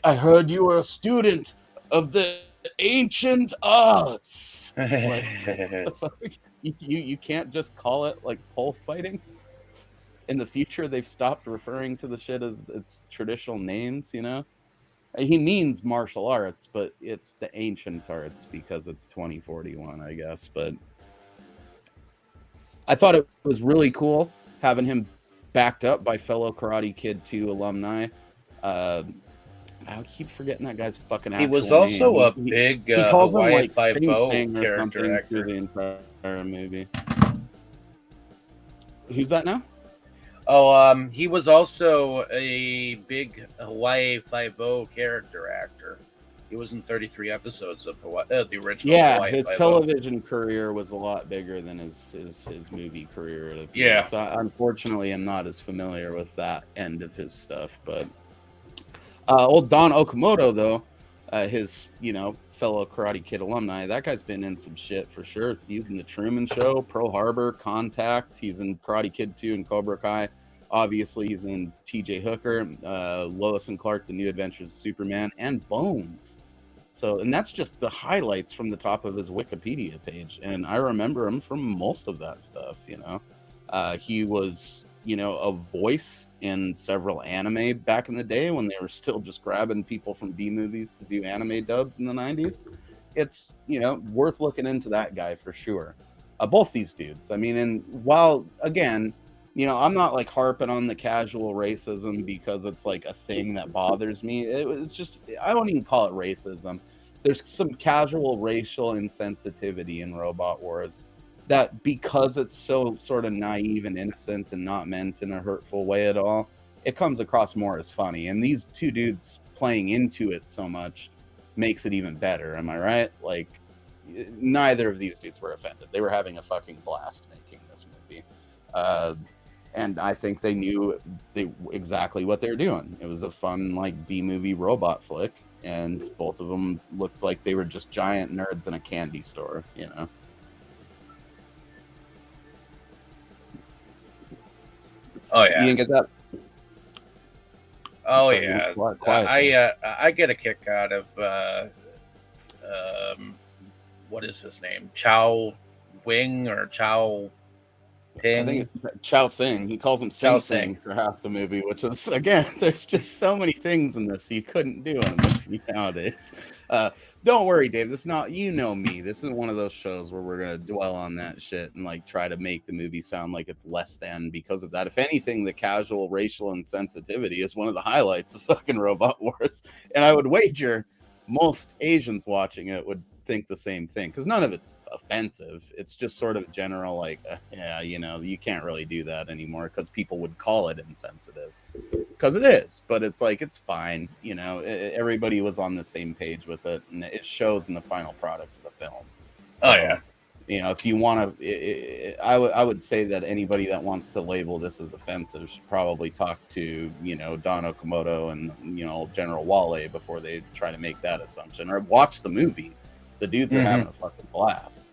"I heard you were a student of the ancient arts." Like, what the fuck? You can't just call it like pole fighting. In the future, they've stopped referring to the shit as its traditional names, you know? He means martial arts, but it's the ancient arts because it's 2041, I guess. But I thought it was really cool having him backed up by fellow Karate Kid 2 alumni. I keep forgetting that guy's fucking actual name. He was also a big Hawaii Five-O character actor through the entire movie. Who's that now? Oh, he was also a big Hawaii Five-O character actor. He was in 33 episodes of Hawaii, the original. Yeah, Hawaii his Five-O. television career was a lot bigger than his movie career. Yeah. So unfortunately, I'm not as familiar with that end of his stuff. But old Don Okamoto, though, his fellow Karate Kid alumni, that guy's been in some shit for sure. He's in The Truman Show, Pearl Harbor, Contact. He's in Karate Kid 2 and Cobra Kai. Obviously, he's in T.J. Hooker, Lois and Clark, The New Adventures of Superman, and Bones. So, and that's just the highlights from the top of his Wikipedia page. And I remember him from most of that stuff, you know. He was, you know, a voice in several anime back in the day when they were still just grabbing people from B movies to do anime dubs in the 90s. It's, you know, worth looking into that guy for sure. Both these dudes. I mean, and while, again, you know, I'm not like harping on the casual racism because it's like a thing that bothers me. It's just, I don't even call it racism. There's some casual racial insensitivity in Robot Wars that, because it's so sort of naive and innocent and not meant in a hurtful way at all, it comes across more as funny. And these two dudes playing into it so much makes it even better. Am I right? Like, neither of these dudes were offended. They were having a fucking blast making this movie. And I think they knew exactly what they were doing. It was a fun, like, B-movie robot flick, and both of them looked like they were just giant nerds in a candy store, you know? Oh yeah. You didn't get that? Oh Sorry, yeah. quiet. I get a kick out of what is his name? Chow Wing or Chow Ping? I think it's Chow Sing. He calls him Chow Sing Sing. Sing for half the movie, which is, again, there's just so many things in this you couldn't do in a movie nowadays. Don't worry, Dave. This is not, you know me. This is one of those shows where we're gonna dwell on that shit and like try to make the movie sound like it's less than because of that. If anything, the casual racial insensitivity is one of the highlights of fucking Robot Wars, and I would wager most Asians watching it would think the same thing, because none of it's offensive. It's just sort of general, like, yeah, you know, you can't really do that anymore because people would call it insensitive, because it is. But it's like, it's fine, you know. Everybody was on the same page with it, and it shows in the final product of the film. So, Oh yeah. you know, if you want to, I would say that anybody that wants to label this as offensive should probably talk to, you know, Don Okamoto and, you know, General Wale before they try to make that assumption, or watch the movie. The dudes are having a fucking blast.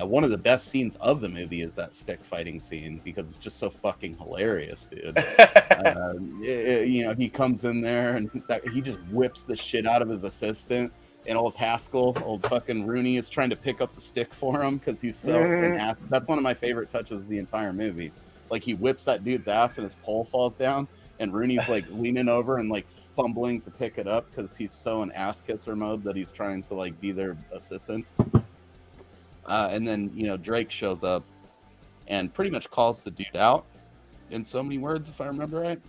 One of the best scenes of the movie is that stick fighting scene, because it's just so fucking hilarious, dude. You know, he comes in there and he just whips the shit out of his assistant, and old Haskell, old fucking Rooney, is trying to pick up the stick for him because he's so that's one of my favorite touches of the entire movie. Like, he whips that dude's ass and his pole falls down, and Rooney's like leaning over and like fumbling to pick it up because he's so in ass kisser mode that he's trying to like be their assistant. And then, you know, Drake shows up and pretty much calls the dude out in so many words, if I remember right.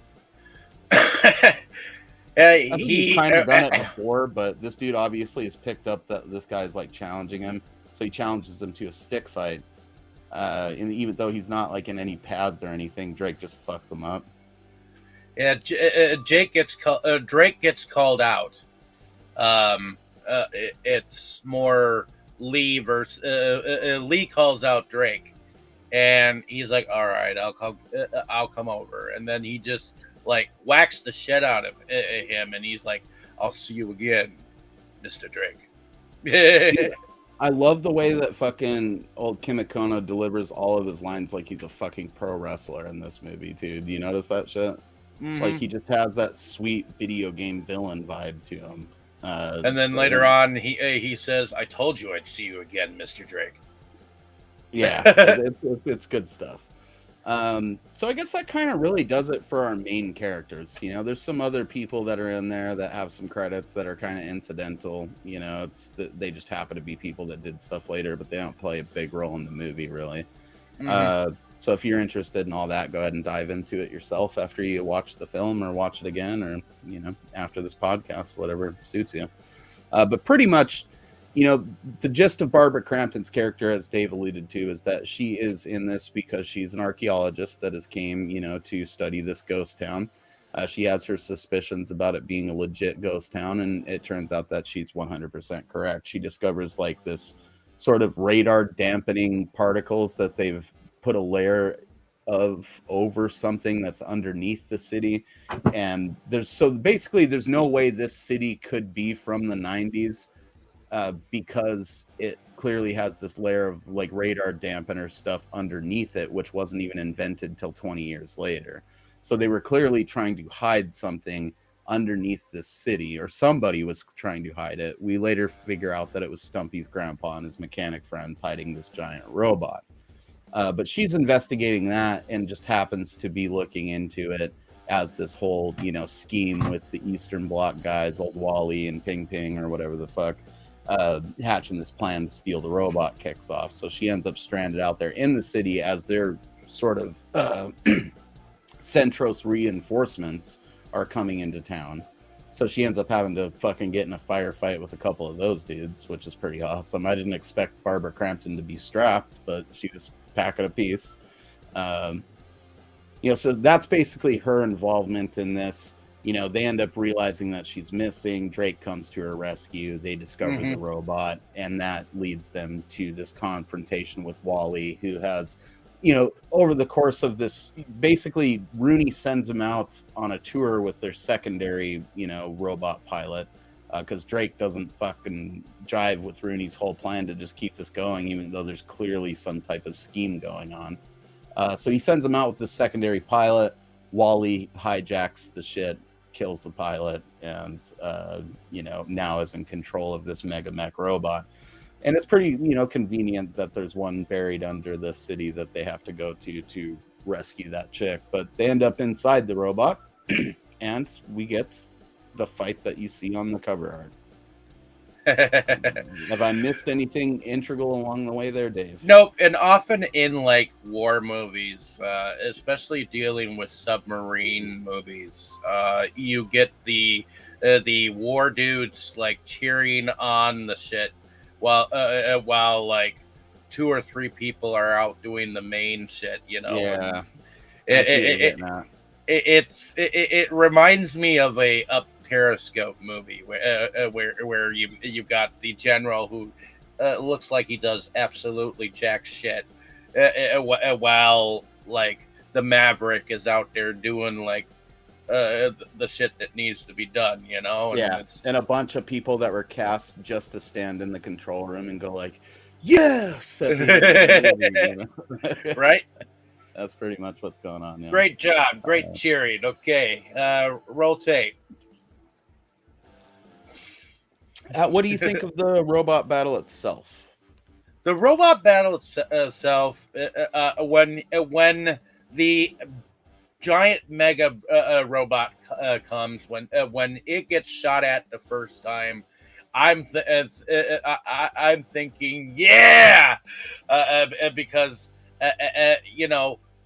He's kind of done it before, but this dude obviously has picked up that this guy's like challenging him, so he challenges him to a stick fight. And even though he's not like in any pads or anything, Drake just fucks him up. Yeah, Drake gets called out. It's more Lee versus Lee calls out Drake, and he's like, "All right, I'll come over," and then he just like whacks the shit out of him, and he's like, "I'll see you again, Mr. Drake." I love the way that fucking old Kimikono delivers all of his lines like he's a fucking pro wrestler in this movie, dude. Do you notice that shit? Like, he just has that sweet video game villain vibe to him. And then later on, he says, "I told you I'd see you again, Mr. Drake." Yeah, it's good stuff. So I guess that kind of really does it for our main characters. You know, there's some other people that are in there that have some credits that are kind of incidental. You know, they just happen to be people that did stuff later, but they don't play a big role in the movie, really. So if you're interested in all that, go ahead and dive into it yourself after you watch the film, or watch it again, or, you know, after this podcast, whatever suits you. But pretty much, you know, the gist of Barbara Crampton's character, as Dave alluded to, is that she is in this because she's an archaeologist that has came, you know, to study this ghost town. She has her suspicions about it being a legit ghost town, and it turns out that she's 100% correct. She discovers like this sort of radar dampening particles that they've put a layer of over something that's underneath the city, and there's no way this city could be from the 90s, because it clearly has this layer of like radar dampener stuff underneath it, which wasn't even invented till 20 years later. So they were clearly trying to hide something underneath this city, or somebody was trying to hide it. We later figure out that it was Stumpy's grandpa and his mechanic friends hiding this giant robot. But she's investigating that and just happens to be looking into it as this whole, scheme with the Eastern Bloc guys, old Wally and Ping Ping or whatever the fuck, hatching this plan to steal the robot kicks off. So she ends up stranded out there in the city as their sort of Centros reinforcements are coming into town. So she ends up having to fucking get in a firefight with a couple of those dudes, which is pretty awesome. I didn't expect Barbara Crampton to be strapped, but she was packing a piece. So that's basically her involvement in this. They end up realizing that she's missing. Drake comes to her rescue. They discover the robot, and that leads them to this confrontation with Wally, who has, over the course of this, basically Rooney sends him out on a tour with their secondary, robot pilot, because Drake doesn't fucking jive with Rooney's whole plan to just keep this going, even though there's clearly some type of scheme going on. So he sends him out with this secondary pilot. Wally hijacks the shit, kills the pilot, and now is in control of this mega mech robot. And it's pretty convenient that there's one buried under the city that they have to go to rescue that chick. But they end up inside the robot, and we get the fight that you see on the cover art. Have I missed anything integral along the way there, Dave? Nope. And often in like war movies, especially dealing with submarine movies, you get the war dudes like cheering on the shit while like 2 or 3 people are out doing the main shit. Yeah. It reminds me of a Periscope movie where you've got the general who looks like he does absolutely jack shit, while like the Maverick is out there doing like the shit that needs to be done, and a bunch of people that were cast just to stand in the control room and go like, yes, right. That's pretty much what's going on. Yeah. Great job, great cheering. Okay, roll tape. What do you think of the robot battle itself? The robot battle itself, when the giant mega robot comes, when it gets shot at the first time, I'm thinking, yeah, because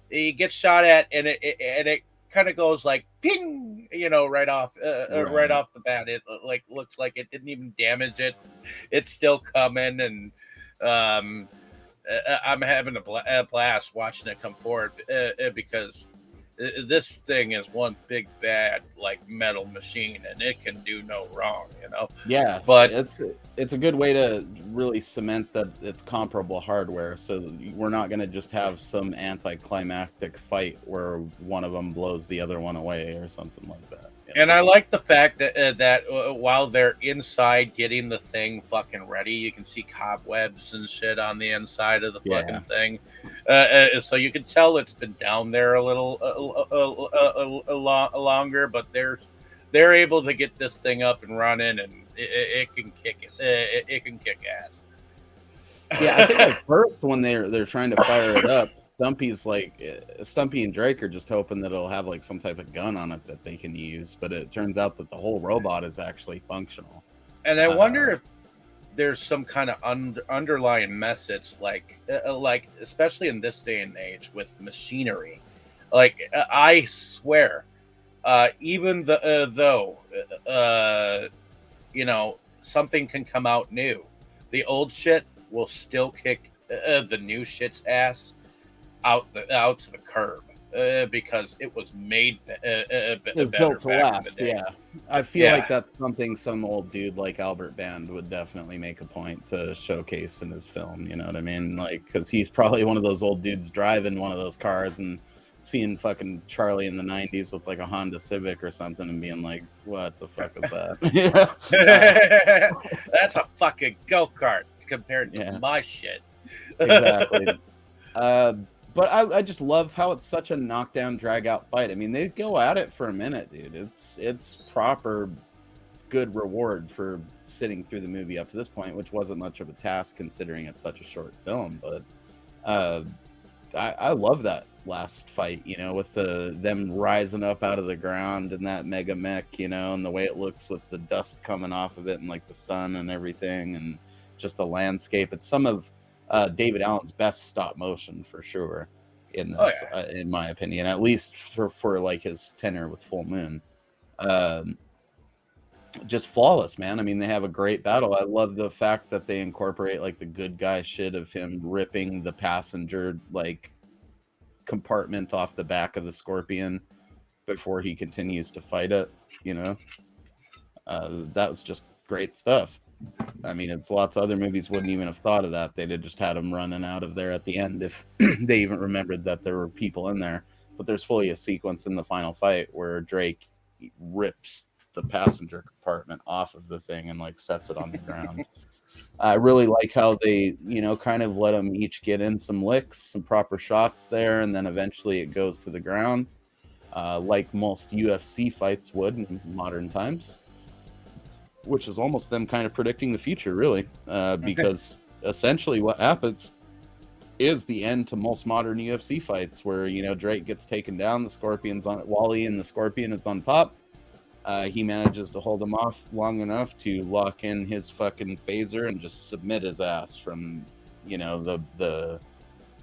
he gets shot at and it kind of goes like ping, right off the bat. It like looks like it didn't even damage it. It's still coming, and I'm having a blast watching it come forward because this thing is one big bad like metal machine, and it can do no wrong. Yeah, but it's a good way to really cement that it's comparable hardware, so we're not going to just have some anticlimactic fight where one of them blows the other one away or something like that. And I like the fact that while they're inside getting the thing fucking ready, you can see cobwebs and shit on the inside of the fucking thing. So you can tell it's been down there a little longer, but they're able to get this thing up and running, and it can kick it. It can kick ass. Yeah, I think at first when they're trying to fire it up, Stumpy and Drake are just hoping that it'll have like some type of gun on it that they can use, but it turns out that the whole robot is actually functional. And I wonder if there's some kind of underlying message, like especially in this day and age with machinery. Like I swear, even though something can come out new, the old shit will still kick the new shit's ass out to the curb because it was made built to last. Yeah, I feel like that's something some old dude like Albert Band would definitely make a point to showcase in his film. You know what I mean? Like, because he's probably one of those old dudes driving one of those cars and seeing fucking Charlie in the 90s with like a Honda Civic or something and being like, what the fuck is that? That's a fucking go-kart compared to my shit. Exactly. But I just love how it's such a knockdown, drag out fight. I mean, they go at it for a minute, dude. It's proper good reward for sitting through the movie up to this point, which wasn't much of a task considering it's such a short film. But I love that last fight, you know, with them rising up out of the ground and that mega mech, you know, and the way it looks with the dust coming off of it and like the sun and everything and just the landscape. It's some of David Allen's best stop motion for sure in this, in my opinion, at least for like his tenure with Full Moon. Just flawless, man. I mean, they have a great battle. I love the fact that they incorporate like the good guy shit of him ripping the passenger like compartment off the back of the Scorpion before he continues to fight it, you know. That was just great stuff. I mean, it's lots of other movies wouldn't even have thought of that. They'd have just had him running out of there at the end if they even remembered that there were people in there. But there's fully a sequence in the final fight where Drake rips the passenger compartment off of the thing and like sets it on the ground. I really like how they, you know, kind of let them each get in some licks, some proper shots there, and then eventually it goes to the ground, like most UFC fights would in modern times, which is almost them kind of predicting the future, really, because essentially what happens is the end to most modern UFC fights where, you know, Drake gets taken down, the Scorpion's on Wally and the Scorpion is on top. He manages to hold him off long enough to lock in his fucking phaser and just submit his ass from, you know, the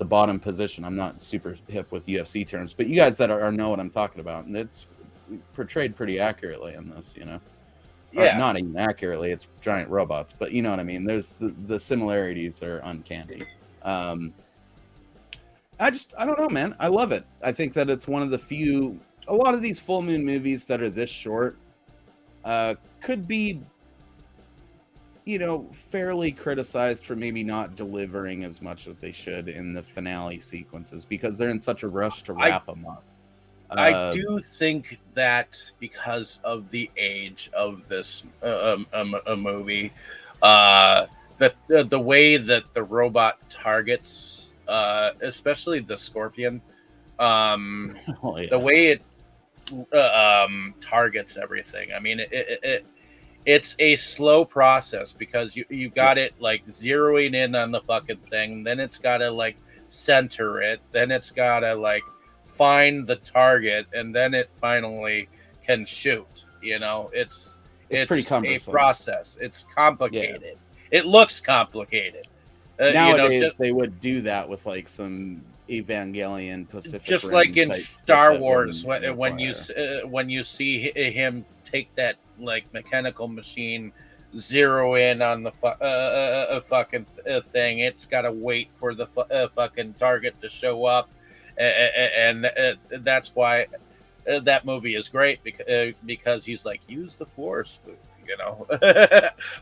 bottom position. I'm not super hip with UFC terms, but you guys that are know what I'm talking about, and it's portrayed pretty accurately in this, you know. Yeah, or not even accurately. It's giant robots, but you know what I mean. There's the similarities are uncanny. I don't know, man. I love it. I think that it's one of the few. A lot of these Full Moon movies that are this short could be, you know, fairly criticized for maybe not delivering as much as they should in the finale sequences because they're in such a rush to wrap them up. I do think that because of the age of this movie, the way that the robot targets, especially the Scorpion, the way it targets everything. I mean, it's a slow process because you got it like zeroing in on the fucking thing, then it's got to like center it, then it's got to like find the target, and then it finally can shoot. You know, it's pretty a process. It's complicated. Yeah. It looks complicated. Nowadays, you know, they would do that with like some Evangelion Pacific, just Rim like in Star Wars when you see him take that like mechanical machine, zero in on the fucking thing. It's got to wait for the fucking target to show up, and that's why that movie is great because he's like, use the Force, Luke. You know.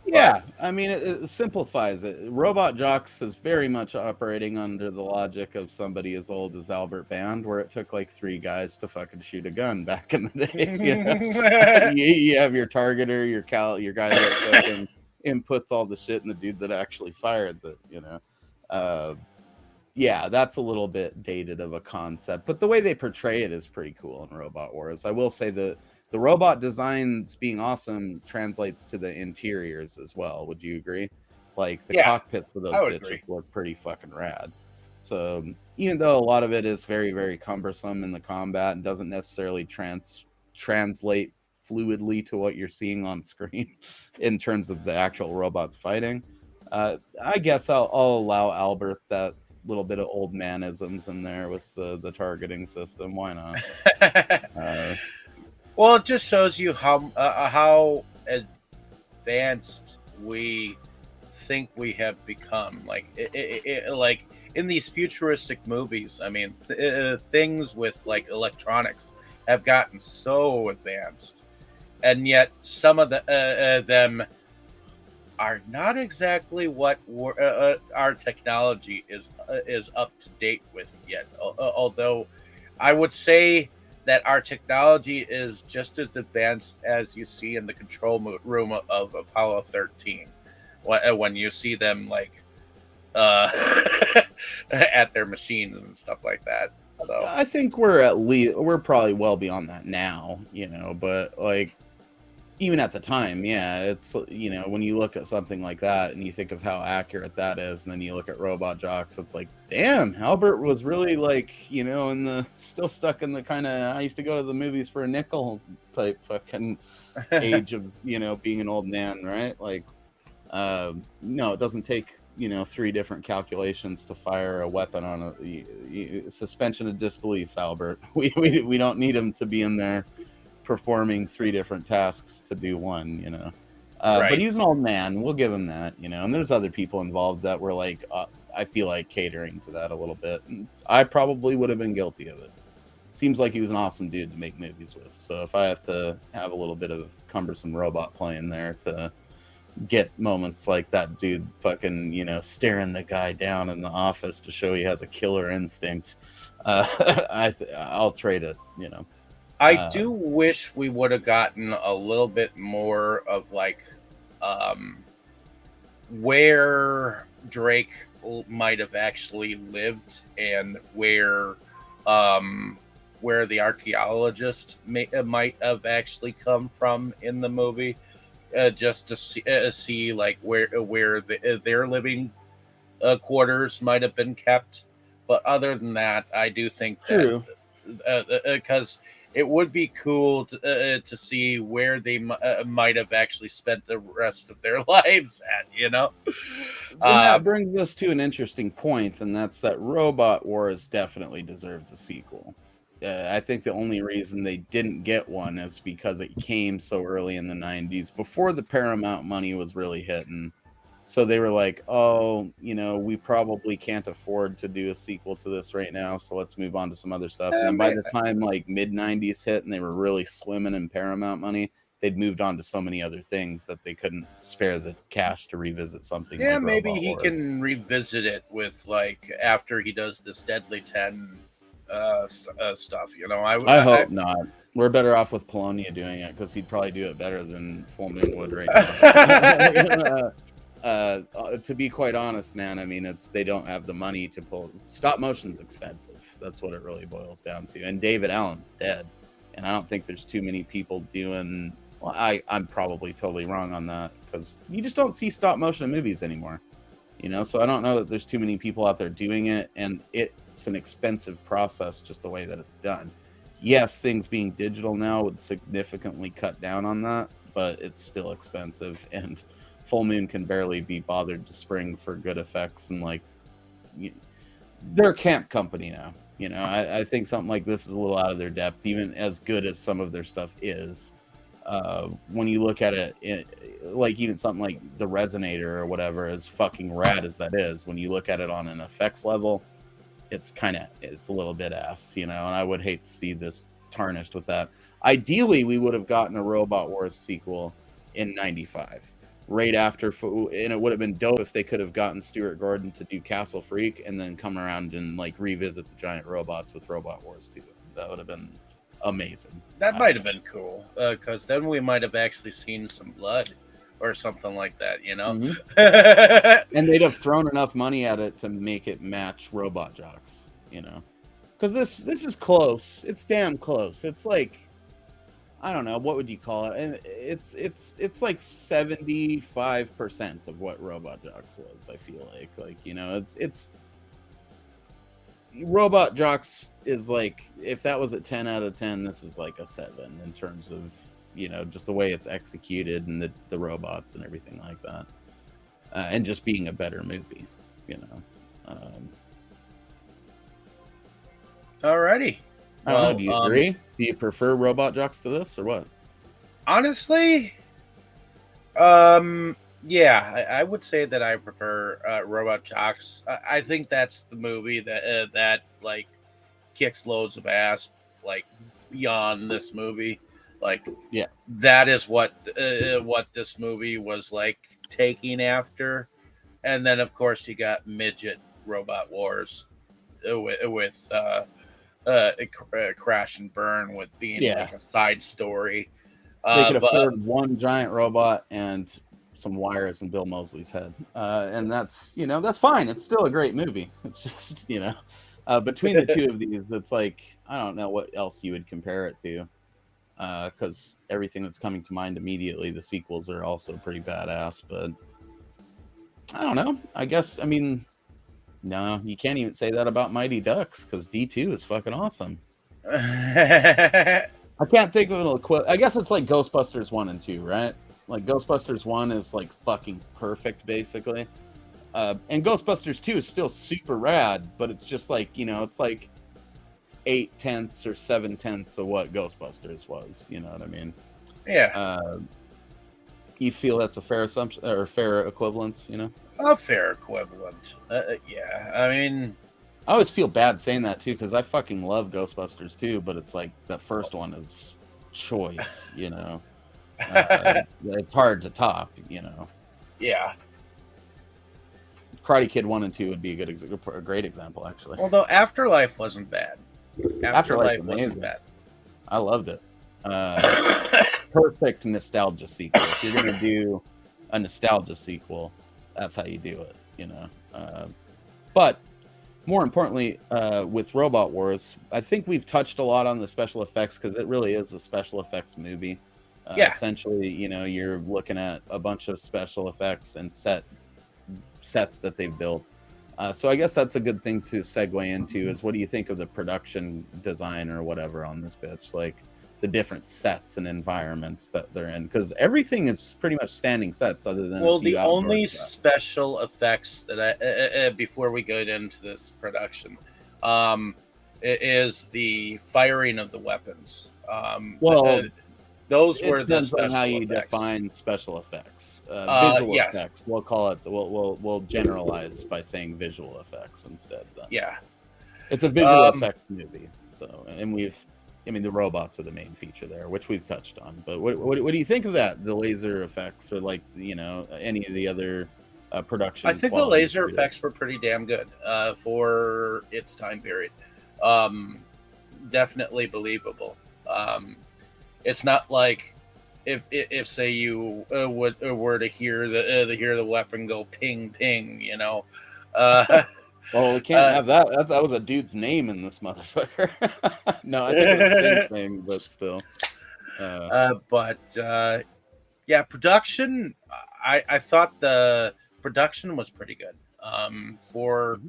Yeah, I mean, it simplifies it. Robot Jox is very much operating under the logic of somebody as old as Albert Band, where it took like 3 guys to fucking shoot a gun back in the day. You know? You have your targeter, your guy that fucking inputs all the shit, and the dude that actually fires it. You know. Yeah, that's a little bit dated of a concept, but the way they portray it is pretty cool in Robot Wars. I will say that the robot designs being awesome translates to the interiors as well. Would you agree? Like the cockpits of those bitches look pretty fucking rad. So even though a lot of it is very, very cumbersome in the combat and doesn't necessarily translate fluidly to what you're seeing on screen in terms of the actual robots fighting, I guess I'll allow Albert that little bit of old manisms in there with the targeting system. Why not? Well, it just shows you how advanced we think we have become. Like, like in these futuristic movies, I mean, things with like electronics have gotten so advanced, and yet some of them are not exactly what our technology is up to date with yet. Although I would say that our technology is just as advanced as you see in the control room of Apollo 13. When you see them like uh, at their machines and stuff like that. So I think we're probably well beyond that now, but like even at the time, yeah, it's when you look at something like that and you think of how accurate that is, and then you look at Robot Jocks, it's like, damn, Albert was really like, in the still stuck in the kind of I used to go to the movies for a nickel type fucking age of being an old man, right? Like, no, it doesn't take 3 different calculations to fire a weapon on a suspension of disbelief, Albert. We don't need him to be in there performing 3 different tasks to do one. But right. he's an old man. We'll give him that, and there's other people involved that were like, I feel like catering to that a little bit. And I probably would have been guilty of it. Seems like he was an awesome dude to make movies with. So if I have to have a little bit of cumbersome robot playing there to get moments like that dude fucking staring the guy down in the office to show he has a killer instinct, I'll trade it. I do wish we would have gotten a little bit more of like where Drake might have actually lived and where the archaeologist might have actually come from in the movie, just to see like where their living quarters might have been kept. But other than that, I do think that because it would be cool to see where they might have actually spent the rest of their lives at, And that brings us to an interesting point, and that's that Robot Wars definitely deserves a sequel. I think the only reason they didn't get one is because it came so early in the 90s, before the Paramount money was really hitting. So they were like, oh, we probably can't afford to do a sequel to this right now, so let's move on to some other stuff. And then by the time like mid-90s hit and they were really swimming in Paramount money, they'd moved on to so many other things that they couldn't spare the cash to revisit something. Yeah, like maybe Robot he Wars. can revisit it with like after he does this Deadly 10 stuff. I hope not. We're better off with Polonia doing it because he'd probably do it better than Full Moon would right now. To be quite honest, man, I mean, they don't have the money to pull. Stop motion's expensive. That's what it really boils down to. And David Allen's dead, and I don't think there's too many people doing. Well, I'm probably totally wrong on that because you just don't see stop motion movies anymore. So I don't know that there's too many people out there doing it, and it's an expensive process just the way that it's done. Yes, things being digital now would significantly cut down on that, but it's still expensive, and Full Moon can barely be bothered to spring for good effects, and like they're a camp company now. I think something like this is a little out of their depth, even as good as some of their stuff is. When you look at it, like even something like the Resonator or whatever, as fucking rad as that is, when you look at it on an effects level, it's a little bit ass, and I would hate to see this tarnished with that. Ideally, we would have gotten a Robot Wars sequel in 95, right after, and it would have been dope if they could have gotten Stuart Gordon to do Castle Freak and then come around and like revisit the giant robots with Robot Wars 2. That would have been amazing. That might have been cool because then we might have actually seen some blood or something like that, Mm-hmm. And they'd have thrown enough money at it to make it match Robot Jocks, because this is close. It's damn close. It's like, I don't know, what would you call it? And it's like 75% of what Robot Jocks was. I feel like it's Robot Jocks is like, if that was a 10 out of 10, this is like a 7 in terms of just the way it's executed and the robots and everything like that, and just being a better movie. Alrighty. I don't know. Do you agree? Do you prefer Robot Jocks to this or what? Honestly, yeah, I would say that I prefer Robot Jocks. I think that's the movie that like kicks loads of ass, like beyond this movie. Like, yeah, that is what this movie was like taking after. And then of course you got Midget Robot Wars with Crash and Burn with being like a side story. They could afford one giant robot and some wires in Bill Moseley's head, and that's that's fine. It's still a great movie. It's just between the two of these, it's like I don't know what else you would compare it to, because everything that's coming to mind immediately, the sequels are also pretty badass. But I don't know. I guess no, you can't even say that about Mighty Ducks because D2 is fucking awesome. I can't think of an equivalent. I guess it's like Ghostbusters 1 and 2, right? Like Ghostbusters 1 is like fucking perfect, basically. And Ghostbusters 2 is still super rad, but it's just like, it's like 8/10 or 7/10 of what Ghostbusters was. You know what I mean? Yeah. You feel that's a fair assumption or fair equivalence, A fair equivalent. Yeah. I mean, I always feel bad saying that too because I fucking love Ghostbusters too, but it's like the first one is choice, it's hard to top, Yeah. Karate Kid 1 and 2 would be a great example, actually. Although Afterlife wasn't bad. Afterlife wasn't wasn't bad. I loved it. Perfect nostalgia sequel. If you're gonna do a nostalgia sequel, that's how you do it, But more importantly, with Robot Wars, I think we've touched a lot on the special effects because it really is a special effects movie. Essentially, you're looking at a bunch of special effects and sets that they've built. So I guess that's a good thing to segue into is what do you think of the production design or whatever on this bitch? Like the different sets and environments that they're in, because everything is pretty much standing sets other than the only special effects that I before we get into this production is the firing of the weapons. Those were the special on how you effects. define special effects. Visual yes. effects. We'll call it. We'll generalize by saying visual effects instead. Then. Yeah, it's a visual effects movie. So, and the robots are the main feature there, which we've touched on. But what do you think of that? The laser effects, or like any of the other production? I think the laser effects were pretty damn good for its time period. Definitely believable. It's not like if say you were to hear the weapon go ping ping, Well, we can't have that. That was a dude's name in this motherfucker. No, I think it was the same thing, but still. Yeah, production. I thought the production was pretty good for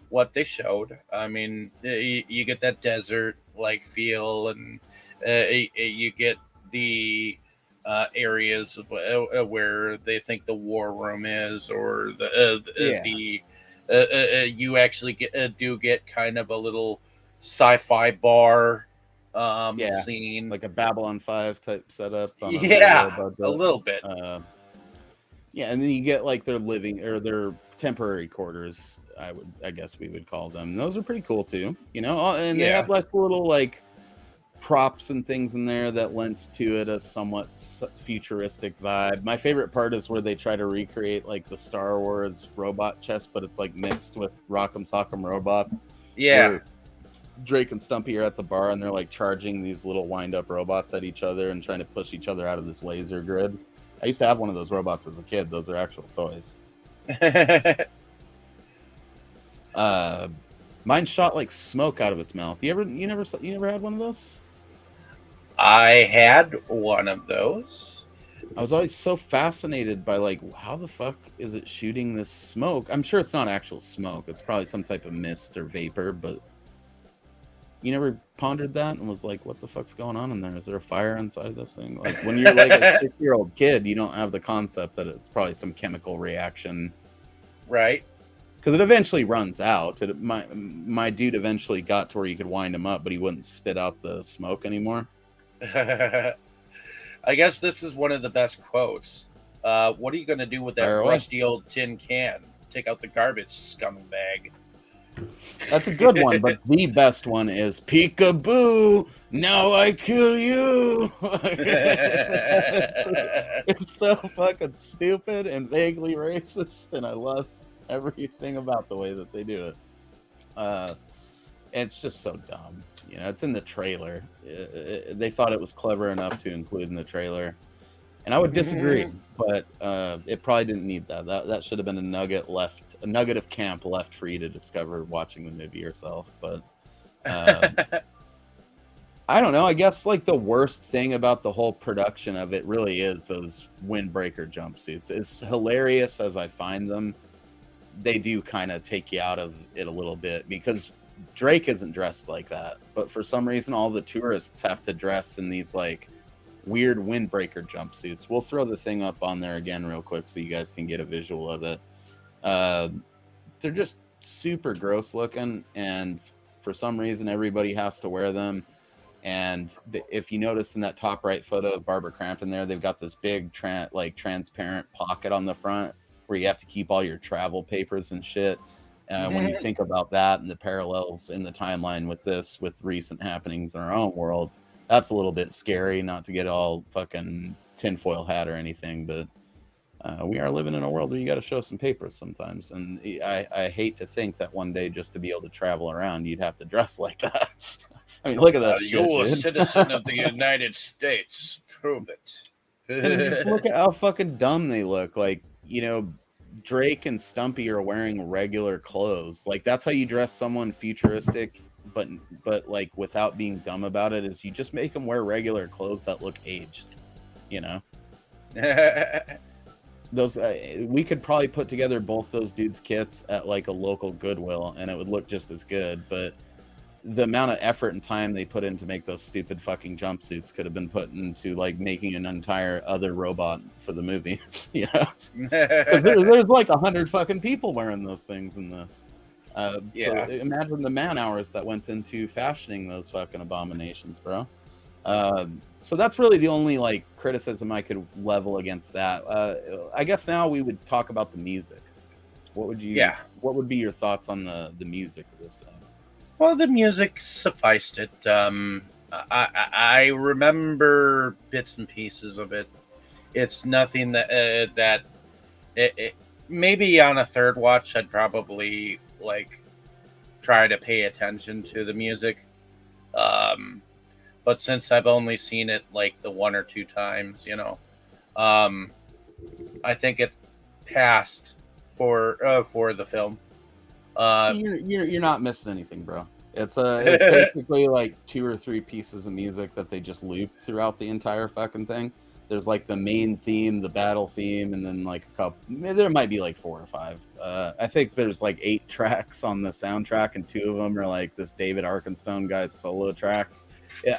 what they showed. I mean, you get that desert like feel, and you get the areas where they think the war room is, or you actually get kind of a little sci-fi bar scene, like a Babylon 5 type setup. A little bit. And then you get like their living or their temporary quarters. I guess we would call them. And those are pretty cool too. And they have like little like props and things in there that lent to it a somewhat futuristic vibe. My favorite part is where they try to recreate like the Star Wars robot chest, but it's like mixed with Rock'em Sock'em robots. Yeah. Drake and Stumpy are at the bar and they're like charging these little wind-up robots at each other and trying to push each other out of this laser grid. I used to have one of those robots as a kid. Those are actual toys. Mine shot like smoke out of its mouth. You never had one of those? I had one of those. I was always so fascinated by like how the fuck is it shooting this smoke? I'm sure it's not actual smoke. It's probably some type of mist or vapor, but you never pondered that and was like, what the fuck's going on in there? Is there a fire inside of this thing? Like when you're like a 6-year-old kid, you don't have the concept that it's probably some chemical reaction. Right. Because it eventually runs out. My dude eventually got to where you could wind him up, but he wouldn't spit out the smoke anymore. I guess this is one of the best quotes. What are you going to do with that rusty old tin can? Take out the garbage, scumbag. That's a good one, but the best one is peekaboo, now I kill you. It's so fucking stupid and vaguely racist, and I love everything about the way that they do it. It's just so dumb. It's in the trailer. They thought it was clever enough to include in the trailer. And I would disagree, but it probably didn't need that. That should have been a nugget of camp left for you to discover watching the movie yourself. But I don't know. I guess like the worst thing about the whole production of it really is those windbreaker jumpsuits. As hilarious as I find them, they do kind of take you out of it a little bit because Drake isn't dressed like that. But for some reason, all the tourists have to dress in these like weird windbreaker jumpsuits. We'll throw the thing up on there again real quick so you guys can get a visual of it. They're just super gross looking, and for some reason everybody has to wear them. And if you notice in that top right photo of Barbara Crampton there, they've got this big transparent pocket on the front where you have to keep all your travel papers and shit. When you think about that and the parallels in the timeline with this, with recent happenings in our own world, that's a little bit scary, not to get all fucking tinfoil hat or anything, but we are living in a world where you got to show some papers sometimes. And I hate to think that one day just to be able to travel around, you'd have to dress like that. I mean, look at that shit, you're a dude. citizen of the United States. Prove it. And just look at how fucking dumb they look. Like, you know, Drake and Stumpy are wearing regular clothes. Like, that's how you dress someone futuristic, but like without being dumb about it, is you just make them wear regular clothes that look aged, you know. Those we could probably put together both those dudes' kits at like a local Goodwill and it would look just as good, but the amount of effort and time they put in to make those stupid fucking jumpsuits could have been put into like making an entire other robot for the movie. You know, because there's like 100 fucking people wearing those things in this. Yeah. So imagine the man hours that went into fashioning those fucking abominations, bro. So that's really the only like criticism I could level against that. I guess now we would talk about the music. What would you? Yeah. What would be your thoughts on the music of this thing? Well, the music sufficed it. I remember bits and pieces of it. It's nothing that maybe on a third watch I'd probably like try to pay attention to the music. But since I've only seen it like the one or two times, you know, I think it passed for the film. You're not missing anything, bro. It's basically like 2 or 3 pieces of music that they just loop throughout the entire fucking thing. There's like the main theme, the battle theme, and then like a couple. There might be like 4 or 5. I think there's like 8 tracks on the soundtrack, and 2 of them are like this David Arkenstone guy's solo tracks.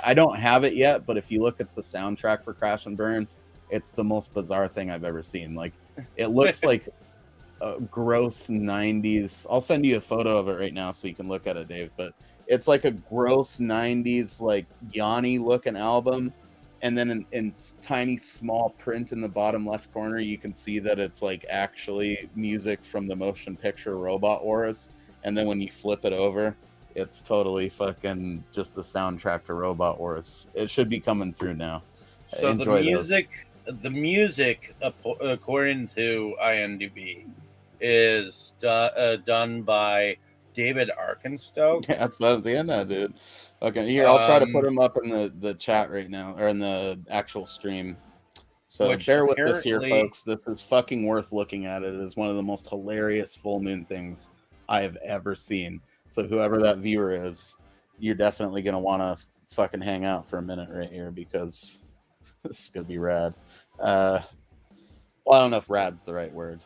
I don't have it yet, but if you look at the soundtrack for Crash and Burn, it's the most bizarre thing I've ever seen. Like, it looks like gross 90s. I'll send you a photo of it right now so you can look at it, Dave, but it's like a gross 90s like Yanni looking album, and then in tiny small print in the bottom left corner you can see that it's like actually music from the motion picture Robot Wars, and then when you flip it over it's totally fucking just the soundtrack to Robot Wars. It should be coming through now. So Enjoy the music according to IMDb is done by David Arkenstone. Yeah, that's what I'm saying now, dude. Okay, here, I'll try to put them up in the chat right now, or in the actual stream. So bear with us here, folks. This is fucking worth looking at. It is one of the most hilarious full moon things I have ever seen. So whoever that viewer is, you're definitely going to want to fucking hang out for a minute right here, because this is going to be rad. Well, I don't know if rad's the right word.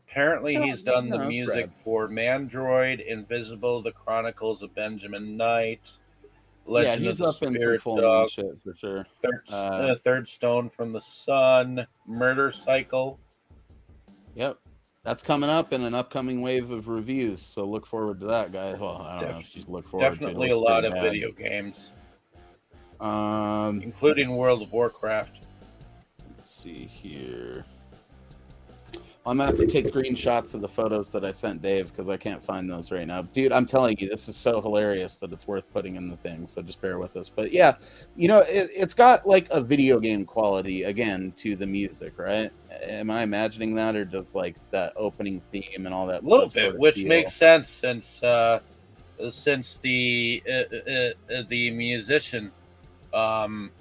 Apparently, he's done the music for Mandroid, Invisible, The Chronicles of Benjamin Knight, Legend of the Spirit Dog, shit for sure. Third Stone from the Sun, Murder Cycle. Yep, that's coming up in an upcoming wave of reviews. So look forward to that, guys. Well, I don't know if you look forward. Definitely a lot of video games, including World of Warcraft. Let's see here. I'm gonna have to take screenshots of the photos that I sent Dave because I can't find those right now. Dude, I'm telling you, this is so hilarious that it's worth putting in the thing, so just bear with us. But yeah, you know, it's got like a video game quality, again, to the music, right? Am I imagining that, or just like that opening theme and all that stuff? A little bit, which makes sense since the musician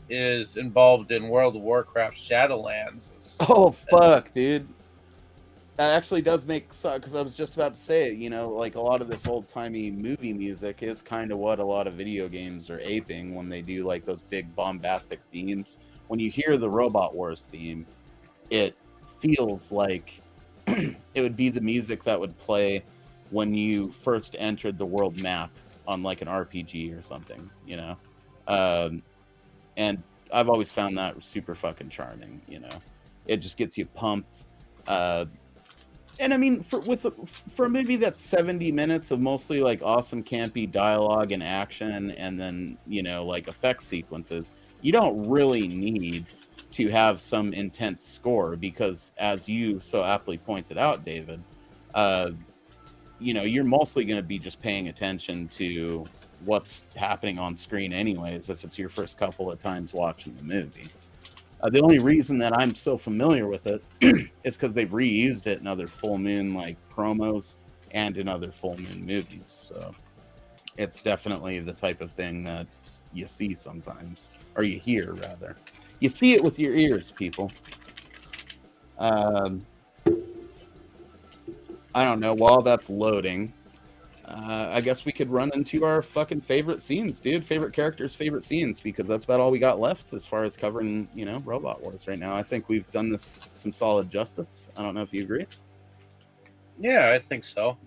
is involved in World of Warcraft Shadowlands. Oh fuck, dude. That actually does make sense, because I was just about to say it. Like a lot of this old timey movie music is kind of what a lot of video games are aping when they do like those big bombastic themes. When you hear the Robot Wars theme, it feels like it would be the music that would play when you first entered the world map on like an RPG or something. And I've always found that super fucking charming. It just gets you pumped. And I mean, for a movie that's 70 minutes of mostly like awesome campy dialogue and action, and then like effect sequences, you don't really need to have some intense score, because as you so aptly pointed out, David, you're mostly going to be just paying attention to what's happening on screen anyways, if it's your first couple of times watching the movie. The only reason that I'm so familiar with it is because they've reused it in other full moon like promos and in other full moon movies. So it's definitely the type of thing that you see sometimes, or you hear rather. You see it with your ears, people. I don't know. While that's loading, I guess we could run into our fucking favorite scenes, dude. Favorite characters, favorite scenes, because that's about all we got left as far as covering, Robot Wars right now. I think we've done this some solid justice. I don't know if you agree. Yeah, I think so.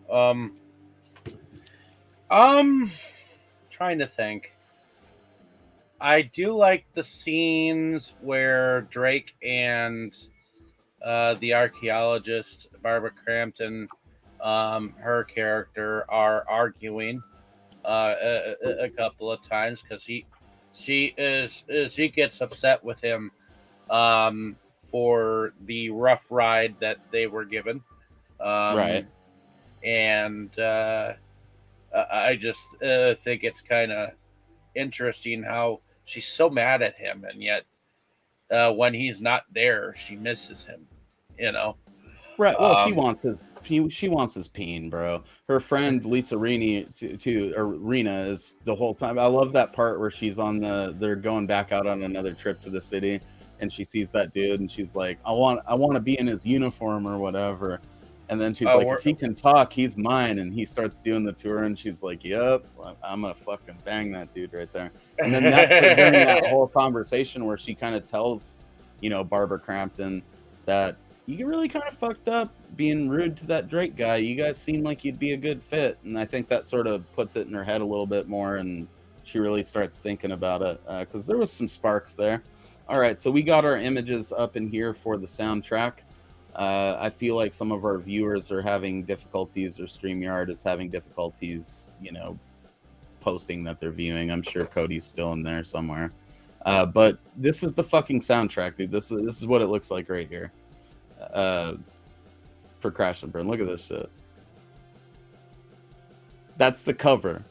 Trying to think. I do like the scenes where Drake and the archaeologist Barbara Crampton, her character, are arguing a couple of times, because she gets upset with him for the rough ride that they were given, Right. and I just think it's kind of interesting how she's so mad at him, and yet when he's not there, she misses him. Right. Well, she Um, wants his peen, bro. Her friend Lisa Rena is the whole time. I love that part where they're going back out on another trip to the city, and she sees that dude, and she's like, I want to be in his uniform or whatever. And then she's like, if he can talk, he's mine. And he starts doing the tour, and she's like, yep, I'm gonna fucking bang that dude right there. And then that's during that whole conversation where she kind of tells, Barbara Crampton that you really kind of fucked up being rude to that Drake guy. You guys seem like you'd be a good fit. And I think that sort of puts it in her head a little bit more, and she really starts thinking about it, because there was some sparks there. All right, so we got our images up in here for the soundtrack. I feel like some of our viewers are having difficulties, or StreamYard is having difficulties, posting that they're viewing. I'm sure Cody's still in there somewhere. But this is the fucking soundtrack, dude. This is what it looks like right here. For Crash and Burn. Look at this shit. That's the cover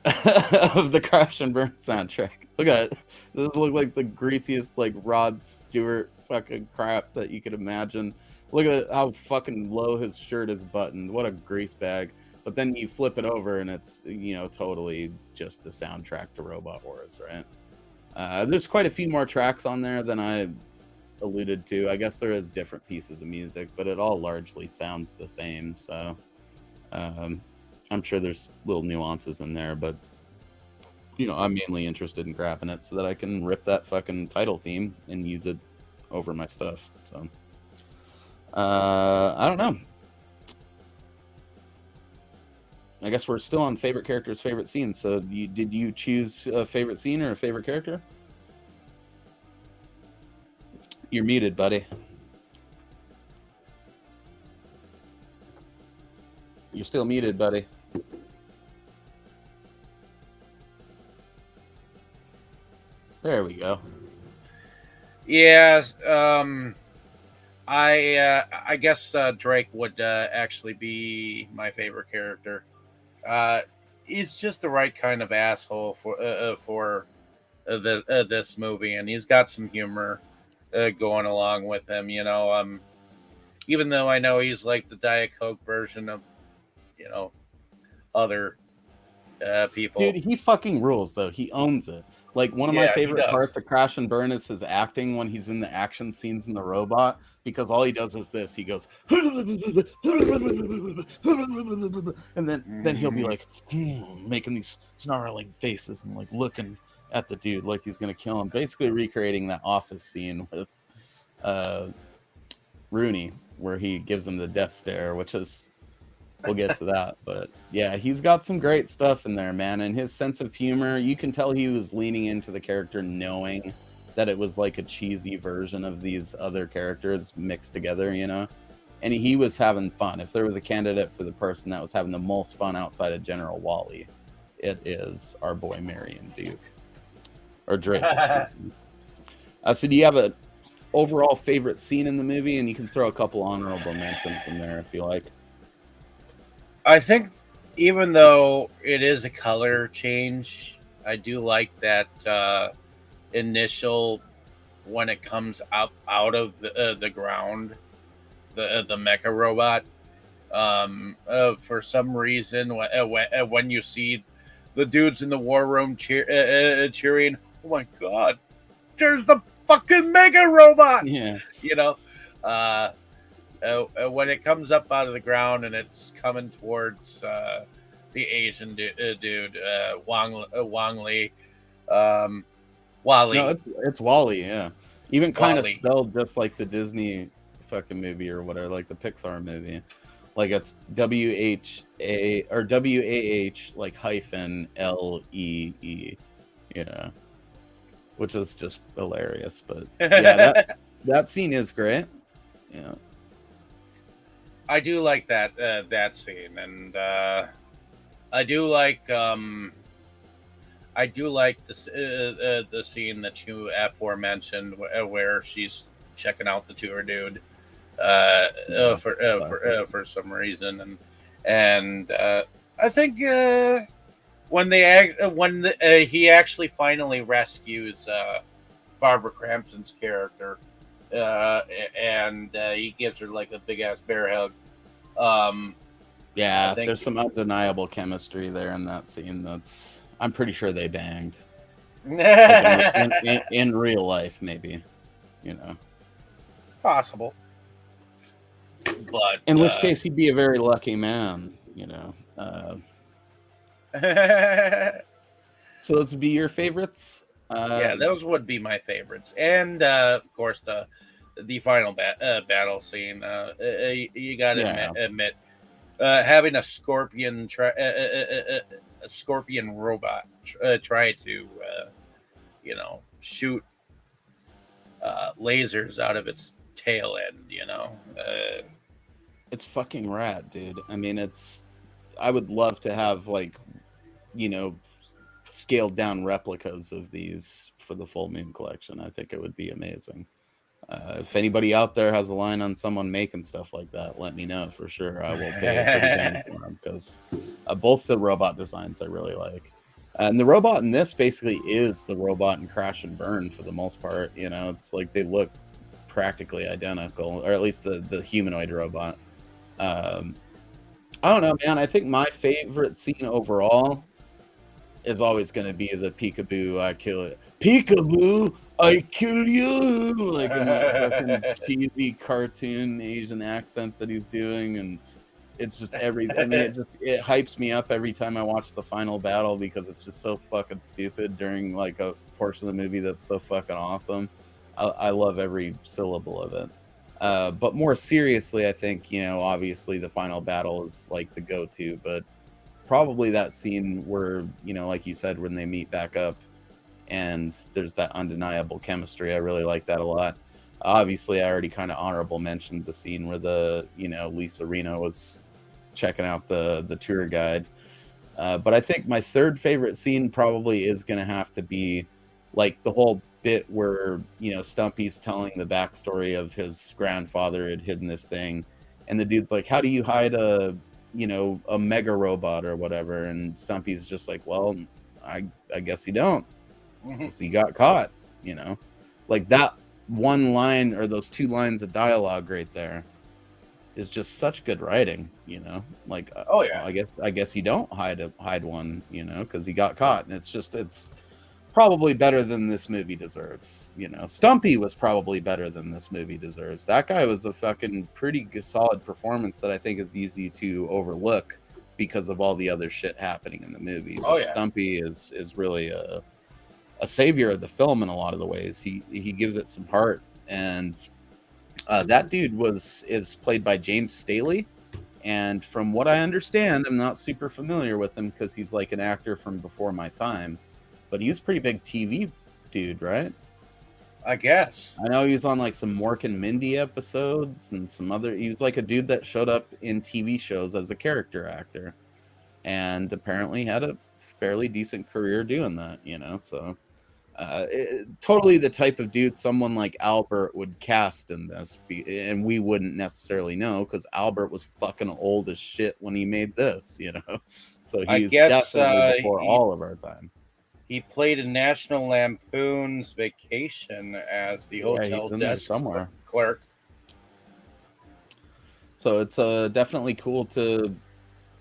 of the Crash and Burn soundtrack. Look at it. This looks like the greasiest like Rod Stewart fucking crap that you could imagine. Look at how fucking low his shirt is buttoned. What a grease bag. But then you flip it over and it's, totally just the soundtrack to Robot Wars, right? There's quite a few more tracks on there than I alluded to. I guess there is different pieces of music, but it all largely sounds the same. So I'm sure there's little nuances in there, but I'm mainly interested in grabbing it so that I can rip that fucking title theme and use it over my stuff. So I don't know. I guess we're still on favorite characters, favorite scenes. So did you choose a favorite scene or a favorite character? You're muted, buddy. You're still muted, buddy. There we go. Yeah, I guess Drake would actually be my favorite character. He's just the right kind of asshole for this movie, and he's got some humor going along with him. Even though I know he's like the Diet Coke version of other people. Dude, he fucking rules though. He owns it. Like one of my Yeah, he favorite does. parts of Crash and Burn is his acting when he's in the action scenes in the robot, because all he does is this. He goes and then he'll be Mhm. like making these snarling faces and like looking at the dude like he's gonna kill him. Basically recreating that office scene with uh Rooney where he gives him the death stare, which is we'll get to that. But yeah, he's got some great stuff in there, man. And his sense of humor, you can tell he was leaning into the character knowing that it was like a cheesy version of these other characters mixed together, you know? And he was having fun. If there was a candidate for the person that was having the most fun outside of General Wally, it is our boy Marion Duke. Or Drake, excuse me. So do you have a overall favorite scene in the movie? And you can throw a couple honorable mentions in there if you like. I think even though it is a color change, I do like that initial when it comes up out of the ground, the mecha robot. For some reason, when you see the dudes in the war room cheering, oh my god, there's the fucking mega robot, Yeah. you know. Uh, when it comes up out of the ground and it's coming towards the Asian dude, Wang Li, No, Wally, it's Wally, yeah. Even kind of Wally. spelled just like the Disney fucking movie or whatever, like the Pixar movie. Like it's WHA or WAH like hyphen LEE, yeah, which is just hilarious. But yeah, that scene is great. Yeah, I do like that scene, and I do like the scene that you aforementioned where she's checking out the tour dude yeah, for some reason, and I think he actually finally rescues Barbara Crampton's character, and he gives her like a big ass bear hug. I yeah. think There's some undeniable chemistry there in that scene. I'm pretty sure they banged. Like in real life, maybe, you know. possible, but In which case, he'd be a very lucky man, you know. So those would be your favorites. yeah, those would be my favorites, and of course the final battle scene. You got to Yeah, admit, having a scorpion a scorpion robot try to shoot lasers out of its tail end. it's fucking rad, dude. I mean, I would love to have like, you know, scaled down replicas of these for the Full Moon collection. I think it would be amazing. If anybody out there has a line on someone making stuff like that, let me know for sure. I will pay a pretty penny for them because both the robot designs I really like. And the robot in this basically is the robot in Crash and Burn for the most part. You know, it's like they look practically identical, or at least the humanoid robot. I don't know, man. I think my favorite scene overall is always going to be the peekaboo, I kill it. Peekaboo, I kill you. Like in that fucking cheesy cartoon Asian accent that he's doing. And it's just I mean, it hypes me up every time I watch the final battle because it's just so fucking stupid during like a portion of the movie that's so fucking awesome. I love every syllable of it. But more seriously, I think, you know, obviously the final battle is like the go-to, but probably that scene where, you know, like you said, when they meet back up and there's that undeniable chemistry. I really like that a lot. Obviously, I already kind of honorable mentioned the scene where Lisa Reno was checking out the tour guide. But I think my third favorite scene probably is going to have to be like the whole bit where, you know, Stumpy's telling the backstory of his grandfather had hidden this thing. And the dude's like, how do you hide a mega robot or whatever? And Stumpy's just like, well, I guess you don't. He got caught, you know? Like that one line or those two lines of dialogue right there is just such good writing, you know. Like, Oh yeah. I guess you don't hide one, you know, because he got caught, and it's probably better than this movie deserves. You know, Stumpy was probably better than this movie deserves. That guy was a fucking pretty good, solid performance that I think is easy to overlook because of all the other shit happening in the movie. Oh But yeah. Stumpy is really a savior of the film in a lot of the ways. He gives it some heart, and that dude is played by James Staley. And from what I understand, I'm not super familiar with him because he's like an actor from before my time, but he was a pretty big TV dude, right? I guess. I know he was on like some Mork and Mindy episodes and some other. He was like a dude that showed up in TV shows as a character actor, and apparently had a fairly decent career doing that. You know, so totally the type of dude someone like Albert would cast in this, and we wouldn't necessarily know because Albert was fucking old as shit when he made this. You know, so I he's guess definitely before all of our time. he played in National Lampoon's Vacation as the hotel he's in there desk somewhere. clerk. So it's definitely cool to,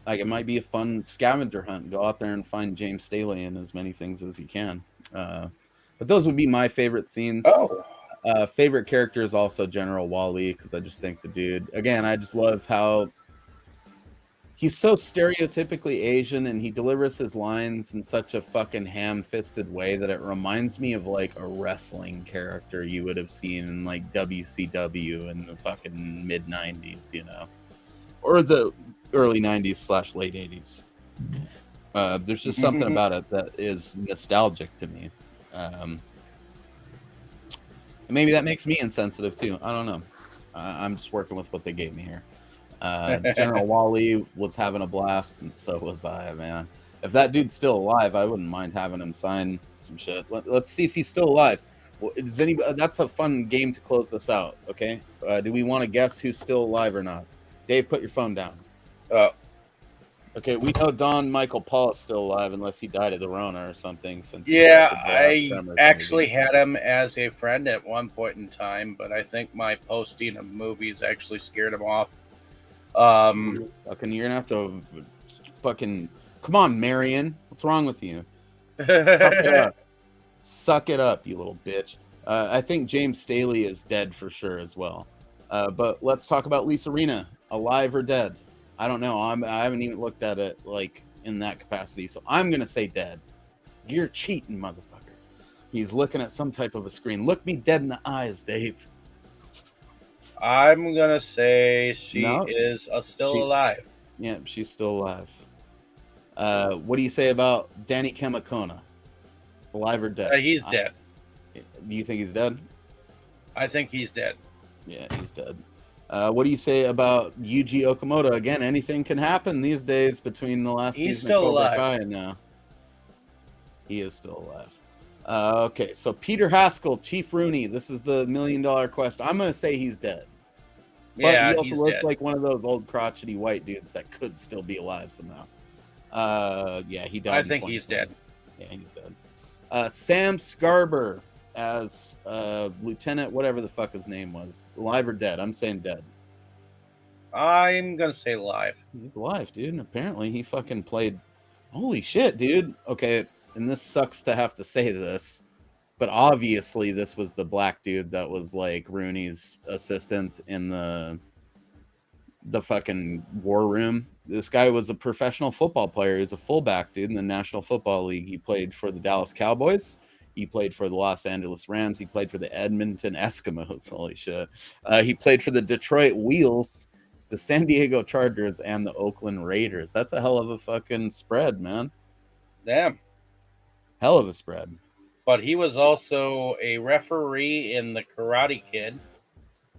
like, it might be a fun scavenger hunt. Go out there and find James Staley in as many things as you can. But those would be my favorite scenes. Oh, Favorite character is also General Wally, because I just think the dude, again, I just love how he's so stereotypically Asian, and he delivers his lines in such a fucking ham-fisted way that it reminds me of like a wrestling character you would have seen in like WCW in the fucking mid 90s, you know, or the early 90s / late 80s. There's just something about it that is nostalgic to me. Maybe that makes me insensitive too. I don't know. I'm just working with what they gave me here. General Wally was having a blast, and so was I, man. If that dude's still alive, I wouldn't mind having him sign some shit. Let's see if he's still alive. Does anybody? That's a fun game to close this out. Okay. Do we want to guess who's still alive or not? Dave, put your phone down. Okay, we know Don Michael Paul is still alive unless he died of the Rona or something. Since yeah, I actually had him as a friend at one point in time, but I think my posting of movies actually scared him off. Fucking, you're gonna have to fucking come on, Marion. What's wrong with you? Suck it up. Suck it up, you little bitch. I think James Staley is dead for sure as well. But let's talk about Lisa Rinna, alive or dead. I don't know. I haven't even looked at it like in that capacity, so I'm gonna say dead. You're cheating, motherfucker. He's looking at some type of a screen. Look me dead in the eyes, Dave. I'm gonna say she is still alive. Yeah, she's still alive. What do you say about Danny Kamakona? Alive or dead? He's dead. Do you think he's dead? I think he's dead. Yeah, he's dead. What do you say about Yuji Okamoto? Again, anything can happen these days between the last He's season still of Cobra alive. Kai and now. He is still alive. Okay, so Peter Haskell, Chief Rooney. This is the $1 million question. I'm going to say he's dead. But Yeah, he also he's looks dead. like one of those old crotchety white dudes that could still be alive somehow. Yeah, he died. I think he's dead. Yeah, he's dead. Sam Scarber as Lieutenant, whatever the fuck his name was. Alive or dead? I'm saying dead. I'm gonna say alive. He's alive, dude. And apparently he fucking played. Holy shit, dude. Okay, and this sucks to have to say this, but obviously this was the black dude that was like Rooney's assistant in the fucking war room. This guy was a professional football player. He's a fullback, dude, in the National Football League. He played for the Dallas Cowboys. He played for the Los Angeles Rams. He played for the Edmonton Eskimos. Holy shit. He played for the Detroit Wheels, the San Diego Chargers, and the Oakland Raiders. That's a hell of a fucking spread, man. Damn. Hell of a spread. But he was also a referee in The Karate Kid.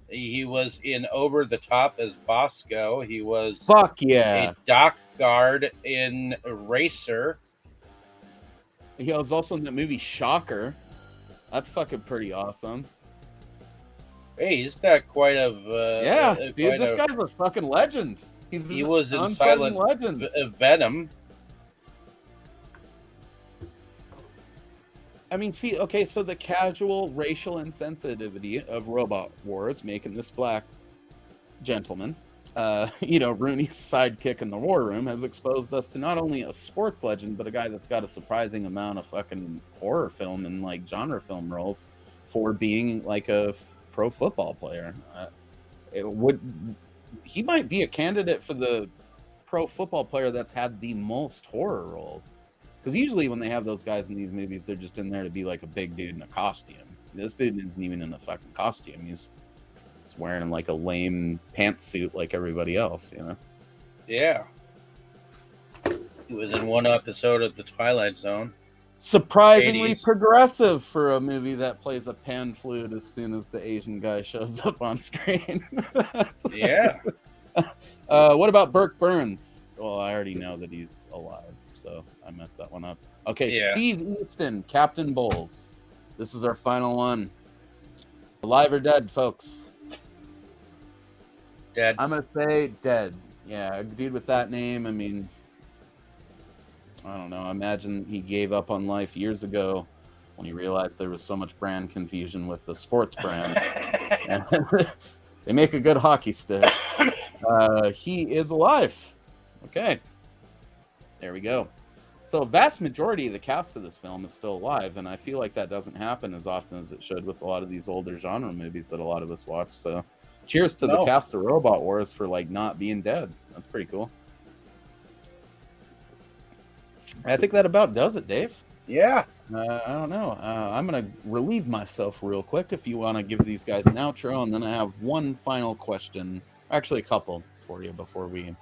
He was in Over the Top as Bosco. He was a dock guard in Racer. He was also in that movie Shocker. That's fucking pretty awesome. Hey, he's got quite a dude, this guy's a fucking legend. He was in Silent Legend. Venom. I mean, see, okay, so the casual racial insensitivity of Robot Wars making this black gentleman Rooney's sidekick in the war room has exposed us to not only a sports legend, but a guy that's got a surprising amount of fucking horror film and like genre film roles for being like a pro football player. He might be a candidate for the pro football player that's had the most horror roles. Because usually when they have those guys in these movies, they're just in there to be like a big dude in a costume. This dude isn't even in a fucking costume. He's wearing like a lame pantsuit like everybody else, Yeah. He was in one episode of The Twilight Zone. Surprisingly 80s. progressive for a movie that plays a pan flute as soon as the Asian guy shows up on screen. Yeah. What about Burke Burns? Well, I already know that he's alive, so I messed that one up. Okay, Yeah. Steve Easton, Captain Bowles. This is our final one. Alive or dead, folks? Dead. I'm going to say dead. Yeah, a dude with that name, I mean, I don't know. I imagine he gave up on life years ago when he realized there was so much brand confusion with the sports brand. They make a good hockey stick. He is alive. Okay. There we go. So a vast majority of the cast of this film is still alive, and I feel like that doesn't happen as often as it should with a lot of these older genre movies that a lot of us watch. So cheers to the cast of Robot Wars for like not being dead. That's pretty cool. I think that about does it, Dave. Yeah. I don't know. I'm going to relieve myself real quick if you want to give these guys an outro, and then I have one final question, actually a couple for you before we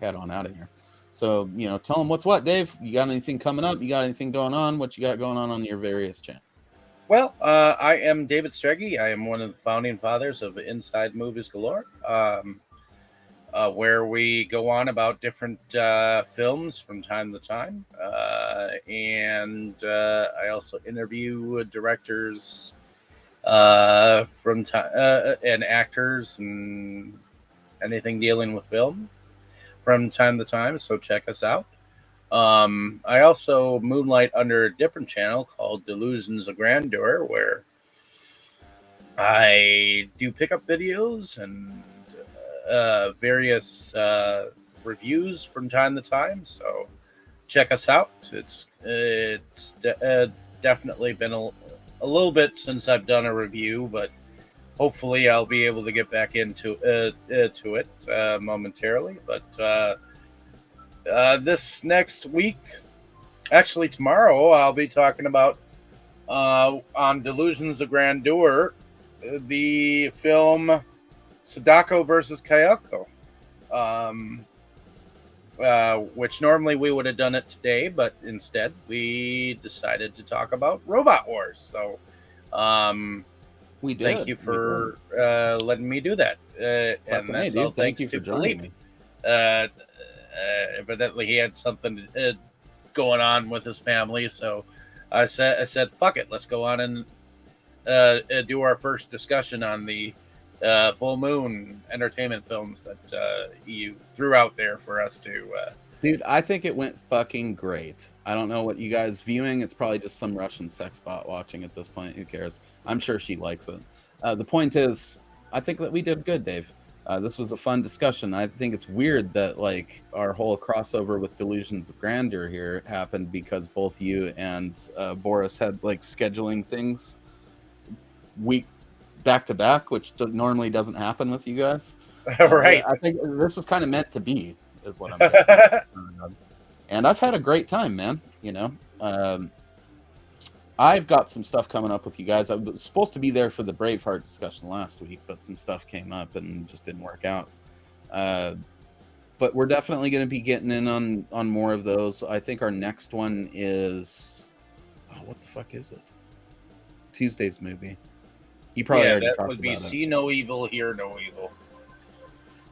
head on out of here. So, tell them what's what, Dave. You got anything coming up? You got anything going on? What you got going on your various channels? Well, I am David Strege. I am one of the founding fathers of Inside Movies Galore, where we go on about different films from time to time. And I also interview directors from time and actors and anything dealing with film from time to time. So check us out. I also moonlight under a different channel called Delusions of Grandeur, where I do pickup videos and various reviews from time to time. So check us out. It's definitely been a little bit since I've done a review, but hopefully I'll be able to get back into it momentarily. But this next week, actually tomorrow, I'll be talking about on Delusions of Grandeur, the film Sadako versus Kayako, which normally we would have done it today, but instead we decided to talk about Robot Wars. So we did. Thank you for letting me do that. And that's all thanks to Philippe. Evidently he had something going on with his family, so I said fuck it, let's go on and do our first discussion on the full moon entertainment films that you threw out there for us to Dude, I think it went fucking great. I don't know what you guys viewing. It's probably just some Russian sex bot watching at this point. Who cares? I'm sure she likes it. The point is, I think that we did good, Dave. This was a fun discussion. I think it's weird that like our whole crossover with Delusions of Grandeur here happened because both you and Boris had like scheduling things week back to back, which normally doesn't happen with you guys. Right. I think this was kind of meant to be, is what I'm saying. And I've had a great time, man. I've got some stuff coming up with you guys. I was supposed to be there for the Braveheart discussion last week, but some stuff came up and just didn't work out. But we're definitely going to be getting in on more of those. I think our next one is... Oh, what the fuck is it? Tuesday's movie. You probably already talked about it. That would be See No Evil, Hear No Evil.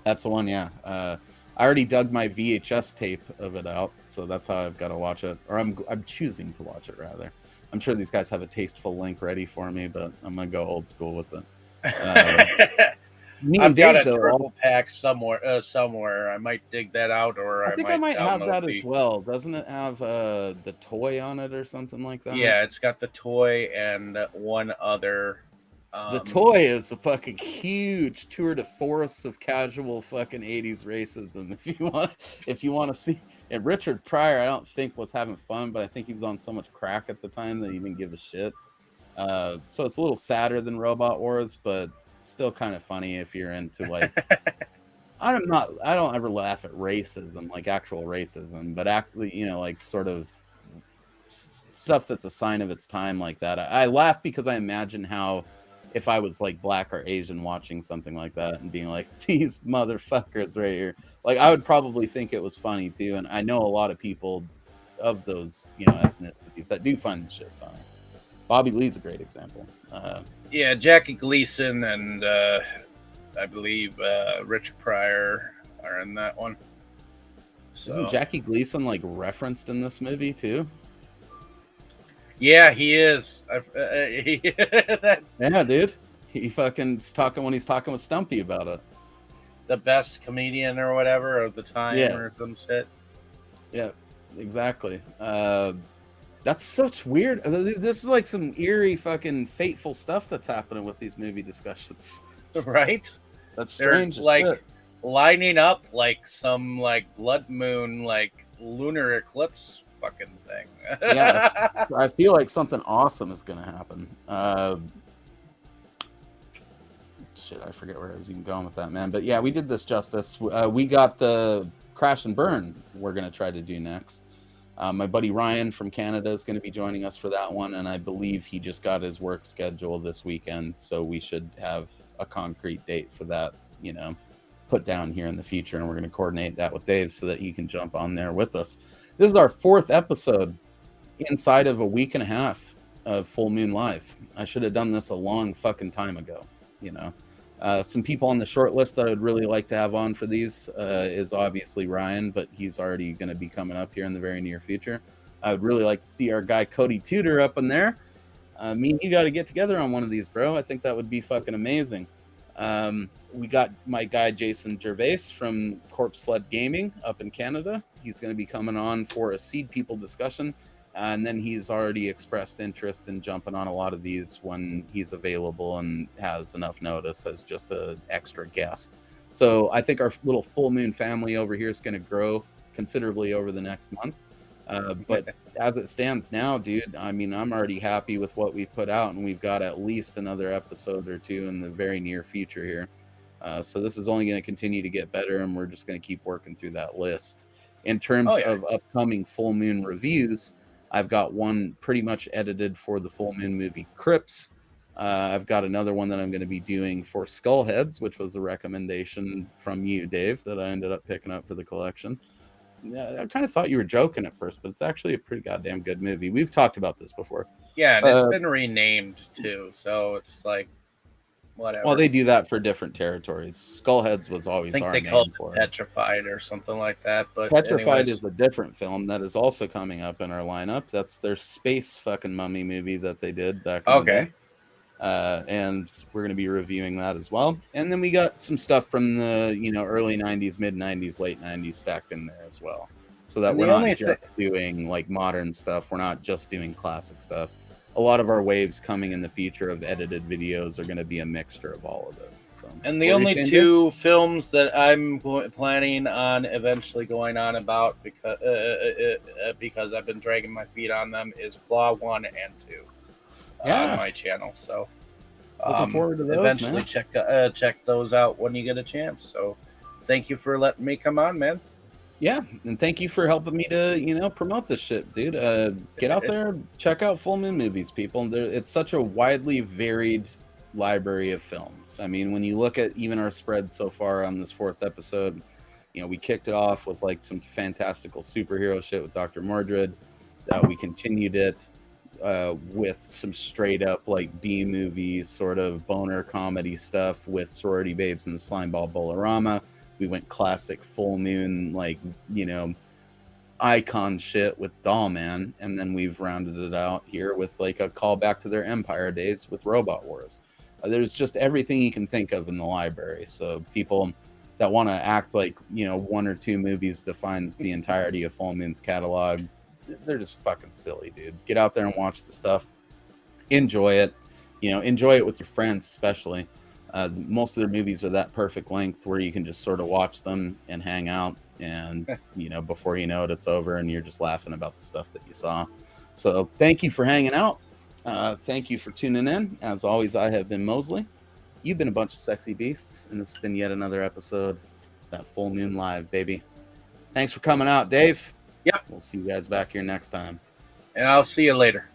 That's the one, yeah. I already dug my VHS tape of it out, so that's how I've got to watch it. Or I'm choosing to watch it, rather. I'm sure these guys have a tasteful link ready for me, but I'm going to go old school with it. I've got a triple pack somewhere. I might dig that out, or I think I might have that as well. Doesn't it have the toy on it or something like that? Yeah, it's got the toy and one other The toy is a fucking huge tour de force of casual fucking 80s racism. If you want to see, and Richard Pryor, I don't think was having fun, but I think he was on so much crack at the time that he didn't give a shit. So it's a little sadder than Robot Wars, but still kind of funny if you're into like. I don't ever laugh at racism, like actual racism, but actually, like sort of stuff that's a sign of its time like that. I laugh because I imagine how if I was like black or Asian watching something like that and being like, these motherfuckers right here, like I would probably think it was funny too. And I know a lot of people of those, ethnicities that do find the shit funny. Bobby Lee's a great example. Yeah, Jackie Gleason and I believe Richard Pryor are in that one. So. Isn't Jackie Gleason like referenced in this movie too? Yeah, he is. Yeah, dude. He fucking's talking when he's talking with Stumpy about it. The best comedian or whatever of the time or some shit. Yeah, exactly. That's such weird. This is like some eerie fucking fateful stuff that's happening with these movie discussions. Right? That's strange. They're like lining up like some like blood moon, like lunar eclipse fucking thing. Yeah, I feel like something awesome is gonna happen. Shit, I forget where I was even going with that, man. But yeah, we did this justice. We got the Crash and Burn we're gonna try to do next. My buddy Ryan from Canada is going to be joining us for that one, and I believe he just got his work schedule this weekend, so we should have a concrete date for that, put down here in the future, and we're going to coordinate that with Dave so that he can jump on there with us. This is our 4th episode inside of a week and a half of Full Moon Live. I should have done this a long fucking time ago, Some people on the short list that I'd really like to have on for these is obviously Ryan, but he's already going to be coming up here in the very near future. I would really like to see our guy Cody Tudor up in there. Me and you got to get together on one of these, bro. I think that would be fucking amazing. We got my guy Jason Gervais from Corpse Flood Gaming up in Canada. He's going to be coming on for a Seed People discussion. And then he's already expressed interest in jumping on a lot of these when he's available and has enough notice as just an extra guest. So I think our little Full Moon family over here is going to grow considerably over the next month. But as it stands now, dude, I mean, I'm already happy with what we put out, and we've got at least another episode or two in the very near future here. So this is only going to continue to get better, and we're just going to keep working through that list. In terms of upcoming Full Moon reviews, I've got one pretty much edited for the Full Moon movie Crips. I've got another one that I'm going to be doing for Skullheads, which was a recommendation from you, Dave, that I ended up picking up for the collection. I kind of thought you were joking at first, but it's actually a pretty goddamn good movie. We've talked about this before. Yeah, and it's been renamed too, so it's like whatever. Well, they do that for different territories. Skullheads was always our name. I think they called it Petrified or something like that. But Petrified is a different film that is also coming up in our lineup. That's their space fucking mummy movie that they did back in the day. And we're going to be reviewing that as well. And then we got some stuff from the early 90s, mid 90s, late 90s stacked in there as well. So that we're not just doing like modern stuff. We're not just doing classic stuff. A lot of our waves coming in the future of edited videos are going to be a mixture of all of it. So, and the only 2 films that I'm planning on eventually going on about because I've been dragging my feet on them is Claw 1 and 2 on my channel. So looking forward to those, eventually check those out when you get a chance. So thank you for letting me come on, man. Yeah, and thank you for helping me to, promote this shit, dude. Get out there, check out Full Moon Movies, people. It's such a widely varied library of films. I mean, when you look at even our spread so far on this 4th episode, we kicked it off with like some fantastical superhero shit with Dr. Mordred. We continued it with some straight up like B movies, sort of boner comedy stuff with Sorority Babes and the Slimeball Bolorama. We went classic Full Moon, like, icon shit with Doll Man. And then we've rounded it out here with like a callback to their Empire days with Robot Wars. There's just everything you can think of in the library. So people that want to act like, 1 or 2 movies defines the entirety of Full Moon's catalog, they're just fucking silly, dude. Get out there and watch the stuff. Enjoy it. enjoy it with your friends, especially. Most of their movies are that perfect length where you can just sort of watch them and hang out, and before you know it, it's over, and you're just laughing about the stuff that you saw. So thank you for hanging out. Thank you for tuning in. As always, I have been Mosley. You've been a bunch of sexy beasts, and this has been yet another episode of That Full Moon Live, baby. Thanks for coming out, Dave. Yep. We'll see you guys back here next time. And I'll see you later.